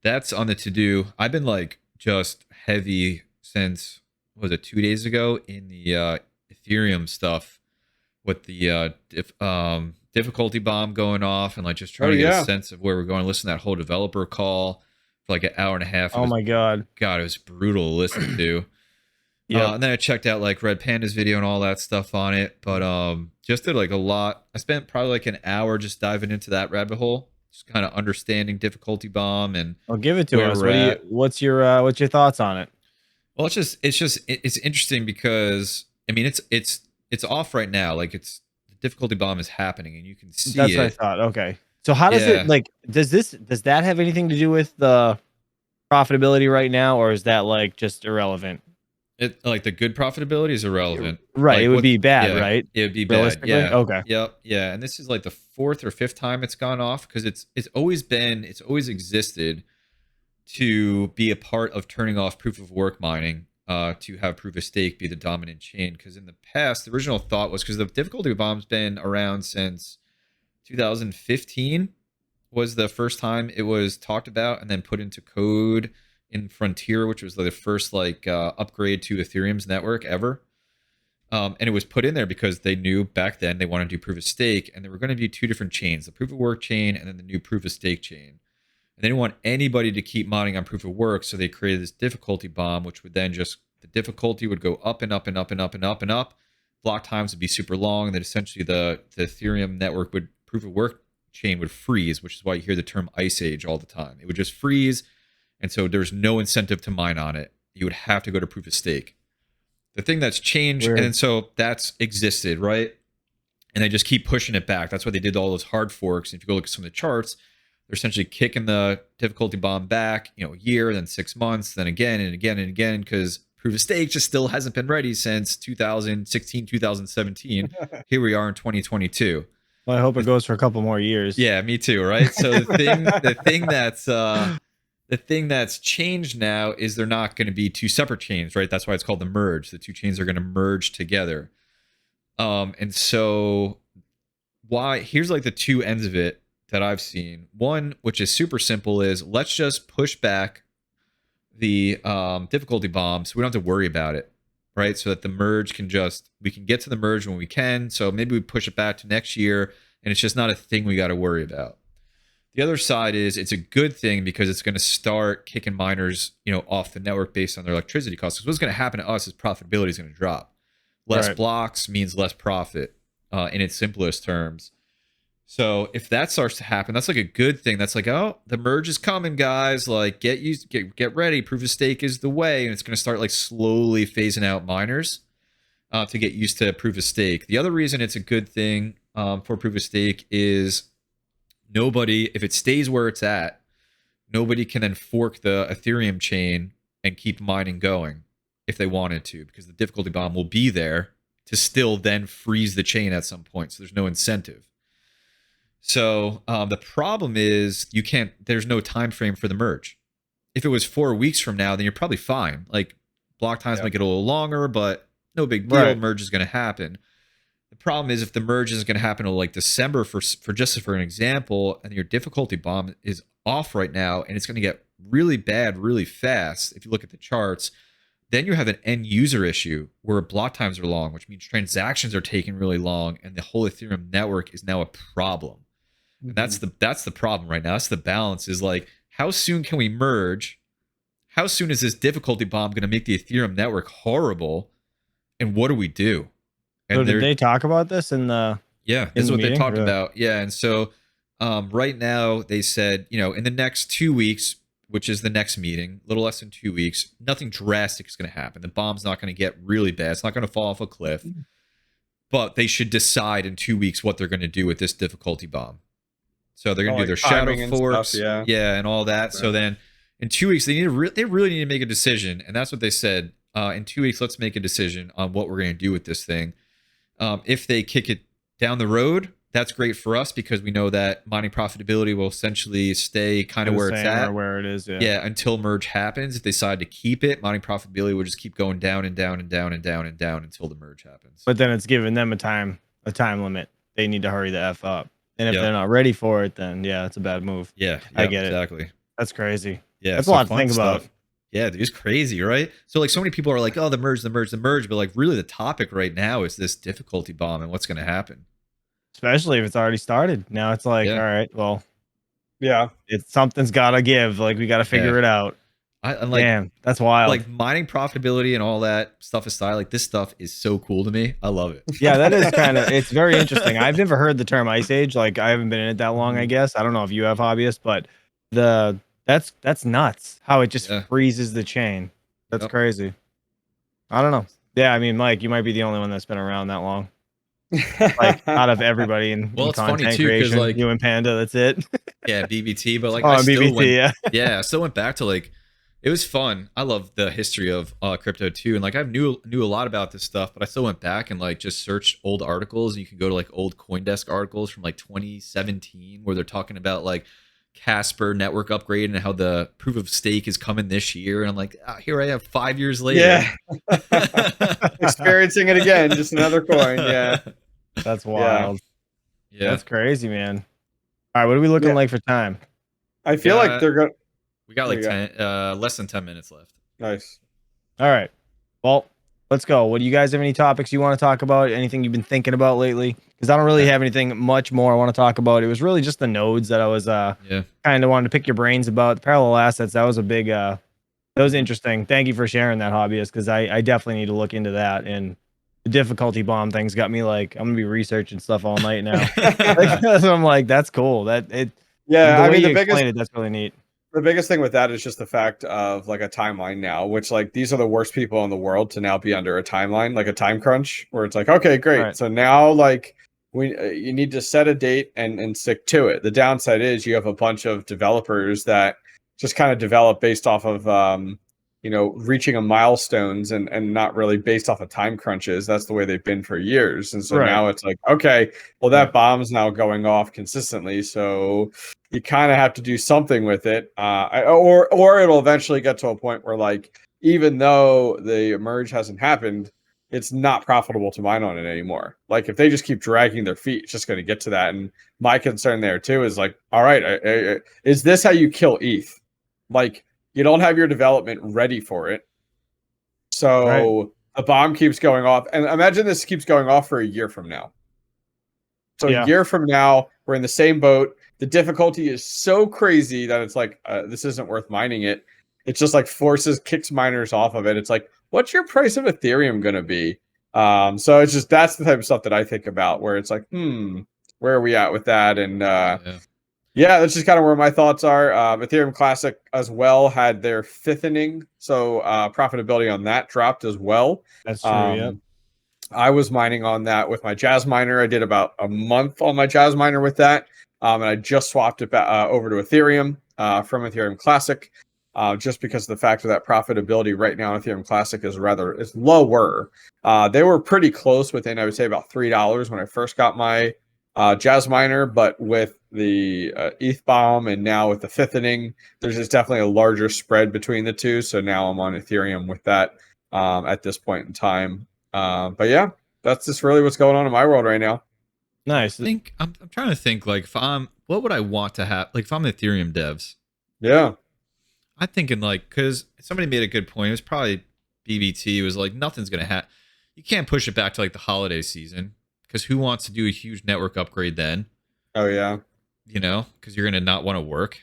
that's on the to-do. I've been like just heavy since, what was it, 2 days ago in the Ethereum stuff with the difficulty bomb going off and like just trying to get a sense of where we're going. Listen to that whole developer call for like an hour and a half. Oh my God, it was brutal to listen to. And then I checked out like Red Panda's video and all that stuff on it, but just did like a lot. I spent probably like an hour just diving into that rabbit hole, just kind of understanding difficulty bomb and I'll give it to us. What's your thoughts on it? Well, it's interesting because I mean it's off right now. Like the difficulty bomb is happening and you can see That's what I thought. Okay. So how does it like, does that have anything to do with the profitability right now, or is that like just irrelevant? It like the good profitability is irrelevant. Right. Like, it would be bad, right? It would be bad. Yeah. Okay. Yep. Yeah. And this is like the 4th or 5th time it's gone off because it's always existed to be a part of turning off proof of work mining, to have proof of stake be the dominant chain. Because in the past, the original thought was, because the difficulty bomb's been around since 2015 was the first time it was talked about and then put into code in Frontier, which was the first like upgrade to Ethereum's network ever. And it was put in there because they knew back then they wanted to do proof of stake, and there were going to be 2 different chains, the proof of work chain and then the new proof of stake chain. And they didn't want anybody to keep mining on proof of work, so they created this difficulty bomb, which would then just, the difficulty would go up and up and up and up and up and up. Block times would be super long, and then essentially the Ethereum network would, proof of work chain would freeze, which is why you hear the term ice age all the time. It would just freeze, and so there's no incentive to mine on it. You would have to go to proof of stake. The thing that's changed, and so that's existed, right? And they just keep pushing it back. That's why they did all those hard forks. And if you go look at some of the charts, they're essentially kicking the difficulty bomb back, a year, then 6 months, then again and again and again, because proof of stake just still hasn't been ready since 2016, 2017. Here we are in 2022. Well, I hope it goes for a couple more years. Yeah, me too, right? So the thing that's changed now is they're not going to be 2 separate chains, right? That's why it's called the merge. The 2 chains are going to merge together. And so here's like the 2 ends of it that I've seen. One, which is super simple, is let's just push back the difficulty bomb so we don't have to worry about it, right? So that the merge we can get to the merge when we can. So maybe we push it back to next year and it's just not a thing we got to worry about. The other side is it's a good thing because it's going to start kicking miners, off the network based on their electricity costs. Because what's going to happen to us is profitability is going to drop. Less blocks means less profit, in its simplest terms. So if that starts to happen, that's like a good thing. That's like, oh, the merge is coming, guys. Like, get ready. Proof of stake is the way, and it's going to start like slowly phasing out miners to get used to proof of stake. The other reason it's a good thing for proof of stake is if it stays where it's at, nobody can then fork the Ethereum chain and keep mining going if they wanted to, because the difficulty bomb will be there to still then freeze the chain at some point. So there's no incentive. So the problem is there's no time frame for the merge. If it was 4 weeks from now, then you're probably fine. Like block times might get a little longer, but no big deal. Merge is going to happen. The problem is if the merge is going to happen in like December for an example, and your difficulty bomb is off right now, and it's going to get really bad really fast. If you look at the charts, then you have an end user issue where block times are long, which means transactions are taking really long, and the whole Ethereum network is now a problem. And that's the problem right now. That's the balance, is like, how soon can we merge? How soon is this difficulty bomb going to make the Ethereum network horrible? And what do we do? And so did they talk about this in the this is what they talked about. Yeah. And so right now they said, in the next 2 weeks, which is the next meeting, a little less than 2 weeks, nothing drastic is going to happen. The bomb's not going to get really bad. It's not going to fall off a cliff. But they should decide in 2 weeks what they're going to do with this difficulty bomb. So they're gonna Oh, do their like shadow timing and forks, stuff, yeah. and all that. So then in 2 weeks they really need to make a decision, and that's what they said. In 2 weeks, let's make a decision on what we're gonna do with this thing. If they kick it down the road, that's great for us because we know that mining profitability will essentially stay kind of where it's at, or where it is. Yeah. yeah, until merge happens. If they decide to keep it, mining profitability will just keep going down and down and down and down and down until the merge happens. But then it's giving them a time limit. They need to hurry the F up. And if Yep. they're not ready for it, then yeah, it's a bad move. Yeah, I get it. exactly. That's crazy. Yeah, That's so a lot to fun think about. stuff. Yeah, dude, it's crazy, right? So like so many people are like, oh, the merge, but like really the topic right now is this difficulty bomb and what's going to happen. Especially if it's already started. Now it's like, Yeah. all right, well, Yeah. it's something's got to give. Like we got to figure Yeah. it out. And like, Damn, that's wild. like mining profitability and all that stuff aside, like this stuff is so cool to me. I love it. Yeah, that is kind of, it's very interesting. I've never heard the term ice age. Like I haven't been in it that long, I guess. I don't know if you have, Hobbyist, but that's nuts how it just freezes the chain. That's crazy. I don't know. Yeah, I mean, Mike, you might be the only one that's been around that long. Like out of everybody in, Well, in it's funny content too because creation, like you and Panda, that's it. yeah, BBT, but like Oh, I still BBT, went, yeah. yeah, I still went back to like it was fun. I love the history of crypto too, and like I knew a lot about this stuff, but I still went back and like just searched old articles. You can go to like old CoinDesk articles from like 2017 where they're talking about like Casper network upgrade and how the proof of stake is coming this year, and I'm like, here I am 5 years later, yeah, experiencing it again, just another coin. Yeah, that's wild. Yeah, that's crazy, man. All right, what are we looking like for time? I feel like they're going. We got like 10, less than 10 minutes left. Nice. All right. Well, let's go. What do you guys have any topics you want to talk about? Anything you've been thinking about lately? Because I don't really have anything much more I want to talk about. It was really just the nodes that I was kind of wanted to pick your brains about. The parallel assets, that was a big that was interesting. Thank you for sharing that, Hobbyist, because I definitely need to look into that. And the difficulty bomb things got me like, I'm gonna be researching stuff all night now. So I'm like, that's cool. Yeah, I mean the biggest that's really neat. The biggest thing with that is just the fact of like a timeline now, which like these are the worst people in the world to now be under a timeline, like a time crunch, where it's like, okay, great. Right. So now like you need to set a date and stick to it. The downside is you have a bunch of developers that just kind of develop based off of reaching a milestones and not really based off of time crunches. That's the way they've been for years. And so now it's like, okay, well that bomb's now going off consistently. So you kind of have to do something with it. Or it'll eventually get to a point where like, even though the merge hasn't happened, it's not profitable to mine on it anymore. Like if they just keep dragging their feet, it's just going to get to that. And my concern there too is like, all right, is this how you kill ETH? Like, you don't have your development ready for it. So the bomb keeps going off. And imagine this keeps going off for a year from now. So a year from now, we're in the same boat. The difficulty is so crazy that it's like, this isn't worth mining it. It's just like kicks miners off of it. It's like, what's your price of Ethereum going to be? So it's just, that's the type of stuff that I think about where it's like, where are we at with that? And yeah, that's just kind of where my thoughts are. Ethereum Classic as well had their fifth inning. So profitability on that dropped as well. That's true, I was mining on that with my Jazz Miner. I did about a month on my Jazz Miner with that. And I just swapped it back over to Ethereum from Ethereum Classic. Just because of the fact of that profitability right now in Ethereum Classic is lower. They were pretty close within, I would say, about $3 when I first got my Jazz Miner, but with the ETH bomb and now with the fifth inning, there's just definitely a larger spread between the two. So now I'm on Ethereum with that at this point in time. But yeah, that's just really what's going on in my world right now. Nice. I'm trying to think like what would I want to have, like if I'm Ethereum devs. Yeah. I'm thinking like, because somebody made a good point. It was probably BBT. It was like, nothing's going to happen. You can't push it back to like the holiday season because who wants to do a huge network upgrade then? Oh, yeah. You know, because you're going to not want to work.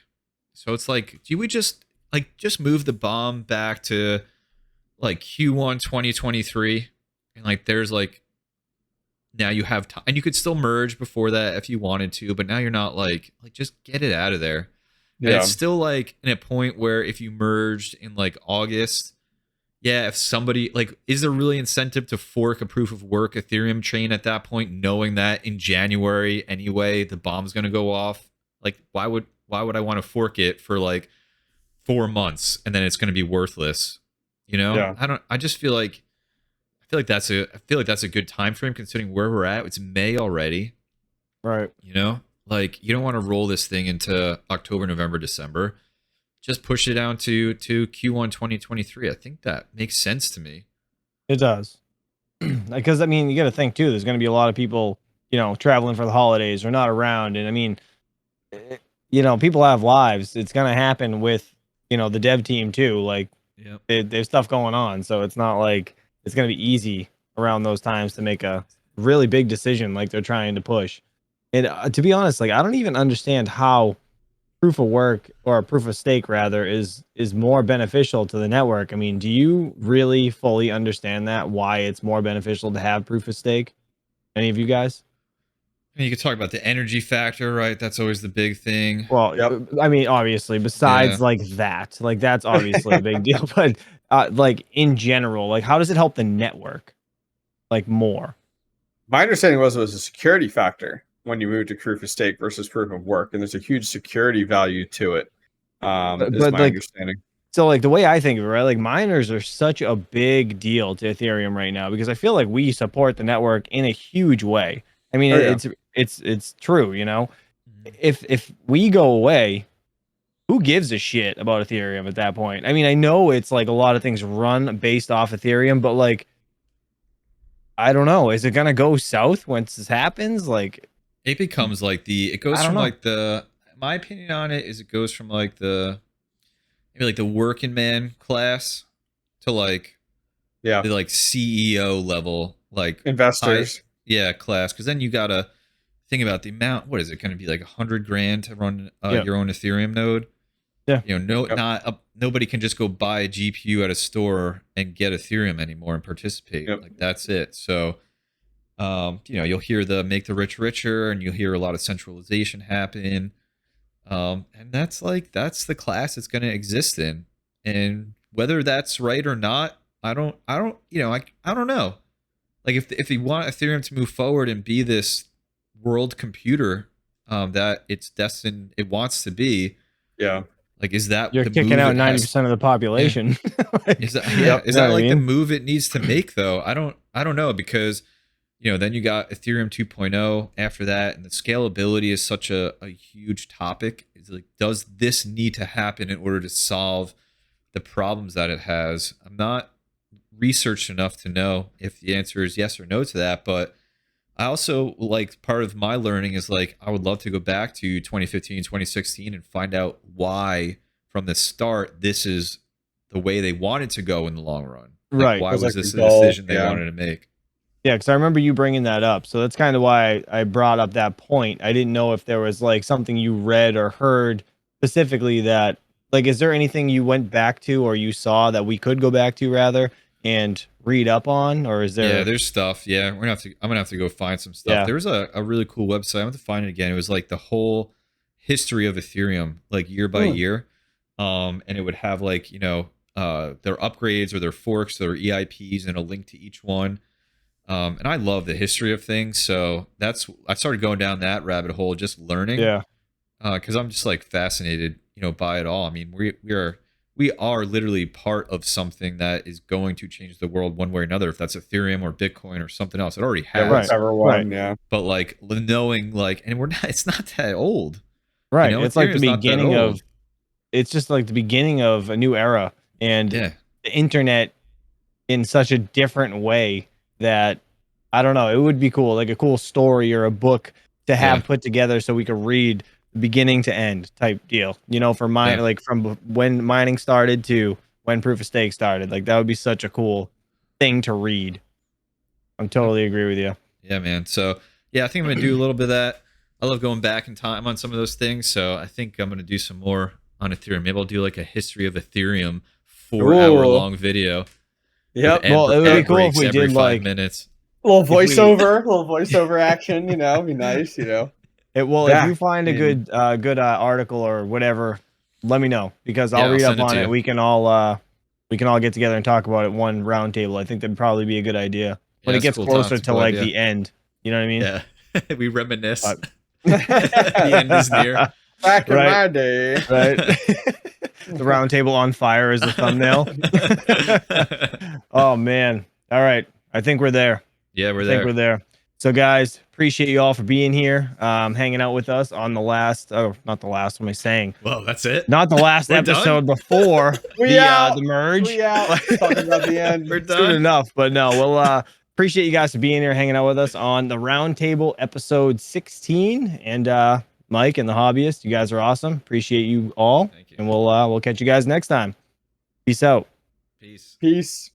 So it's like, do we just move the bomb back to like Q1 2023? And like, there's like, now you have time and you could still merge before that if you wanted to, but now you're not like just get it out of there. Yeah. And it's still like in a point where if you merged in like August, yeah, if somebody like, is there really incentive to fork a proof of work Ethereum chain at that point, knowing that in January anyway, the bomb's going to go off? Like, why would I want to fork it for like 4 months and then it's going to be worthless? You know, Yeah. I just feel like that's a good time frame considering where we're at. It's May already. Right. You know, like you don't want to roll this thing into October, November, December. Just push it down to Q1 2023. I think that makes sense to me. It does. Because I mean, you got to think too. There's going to be a lot of people, you know, traveling for the holidays or not around, and I mean, you know, people have lives. It's going to happen with, you know, the dev team too. Like, Yep. there's stuff going on, so it's not like it's going to be easy around those times to make a really big decision like they're trying to push. And to be honest, like I don't even understand how proof of work or proof of stake rather is more beneficial to the network. I mean, do you really fully understand that why it's more beneficial to have proof of stake? Any of you guys? I mean, you could talk about the energy factor, right? That's always the big thing. Well, Yep. I mean, obviously, besides Yeah. like that's obviously a big deal, but like in general, like how does it help the network like more? My understanding was it was a security factor when you move to proof of stake versus proof of work, and there's a huge security value to it. Is But my like, understanding. so like the way I think of it, right? Like miners are such a big deal to Ethereum right now because I feel like we support the network in a huge way. I mean, Oh, yeah. it's true, you know. Mhm. If we go away, who gives a shit about Ethereum at that point? I mean, I know it's like a lot of things run based off Ethereum, but like I don't know. Is it gonna go south once this happens? Like, It becomes like it goes I don't from know. like my opinion on it is it goes from like maybe like the working man class to like Yeah. the like CEO level, like high, Investors. yeah, class. Because then you gotta think about the amount. What is it going to be like $100,000 to run Yeah, your own Ethereum node? yeah, You know, Yep. nobody can just go buy a GPU at a store and get Ethereum anymore and participate. Yep. Like that's it. So, you know, you'll hear the make the rich richer, and you'll hear a lot of centralization happen. And that's the class it's going to exist in, and whether that's right or not, you know, I don't know. Like if you want Ethereum to move forward and be this world computer, that it wants to be, Yeah. like, is that you're the kicking move out it has? 90% of the Yeah. population. Like, Is that Yep. you is know that what I like the mean? move it needs to make though? I don't know, because you know, then you got Ethereum 2.0 after that, and the scalability is such a huge topic. It's like, does this need to happen in order to solve the problems that it has? I'm not researched enough to know if the answer is yes or no to that, but I also, like, part of my learning is like I would love to go back to 2015, 2016 and find out why from the start this is the way they wanted to go in the long run. Like, Right. why Was was like the this a goal. decision they Yeah. wanted to make? Yeah, because I remember you bringing that up. So that's kind of why I brought up that point. I didn't know if there was like something you read or heard specifically that, like, is there anything you went back to or you saw that we could go back to rather and read up on? Or is Yeah, there, there's stuff. Yeah, I'm gonna have to go find some stuff. yeah, There was a really cool website. I'm gonna find it again. It was like the whole history of Ethereum, like year by Hmm. year. And it would have like, you know, their upgrades or their forks, their EIPs, and a link to each one. And I love the history of things, so I started going down that rabbit hole, just learning, yeah, because I'm just like fascinated, you know, by it all. I mean, we are literally part of something that is going to change the world one way or another. If that's Ethereum or Bitcoin or something else, it already Yeah. has. Right, Whichever right. one. Yeah. But like knowing, like, and we're not, it's not that old, you right. know. It's like the Ethereum's not that beginning old. of, it's just like the beginning of a new era and Yeah, the internet in such a different way that I don't know. It would be cool, like a cool story or a book to yeah, have put together so we could read beginning to end type deal. You know, for mine, yeah. like from when mining started to when proof of stake started. Like that would be such a cool thing to read. I'm totally agree with you. Yeah, man. So yeah, I think I'm gonna do a little bit of that. I love going back in time on some of those things. So I think I'm gonna do some more on Ethereum. Maybe I'll do like a history of Ethereum 4 hour Ooh. long video with Yep. Well, it would be ad cool if breaks we every did 5 minutes. Little we- voiceover action. You know, be nice. You know. Well, if Back you find a in- good article or whatever, let me know because Yeah, I'll I'll read up send it on to it. you. We can all get together and talk about it one round table. I think that'd probably be a good idea when Yeah, it it's a gets cool closer time. It's a to cool like idea. the end. You know what I mean? Yeah, we reminisce. But- The end is near. Back in Right. my day. Right. The round table on fire is the thumbnail. Oh man. All right. I think we're there. Yeah, we're I there. think we're there. So guys, appreciate you all for being here, hanging out with us on the last, not the last, what am I saying? Well, that's it. Not the last We're done? episode before the merge. We out. Talking about the end. We're Soon done. enough, but no, we'll appreciate you guys for being here, hanging out with us on the roundtable episode 16. And Mike and the Hobbyist, you guys are awesome. Appreciate you all. Thank you. And we'll catch you guys next time. Peace out. Peace. Peace.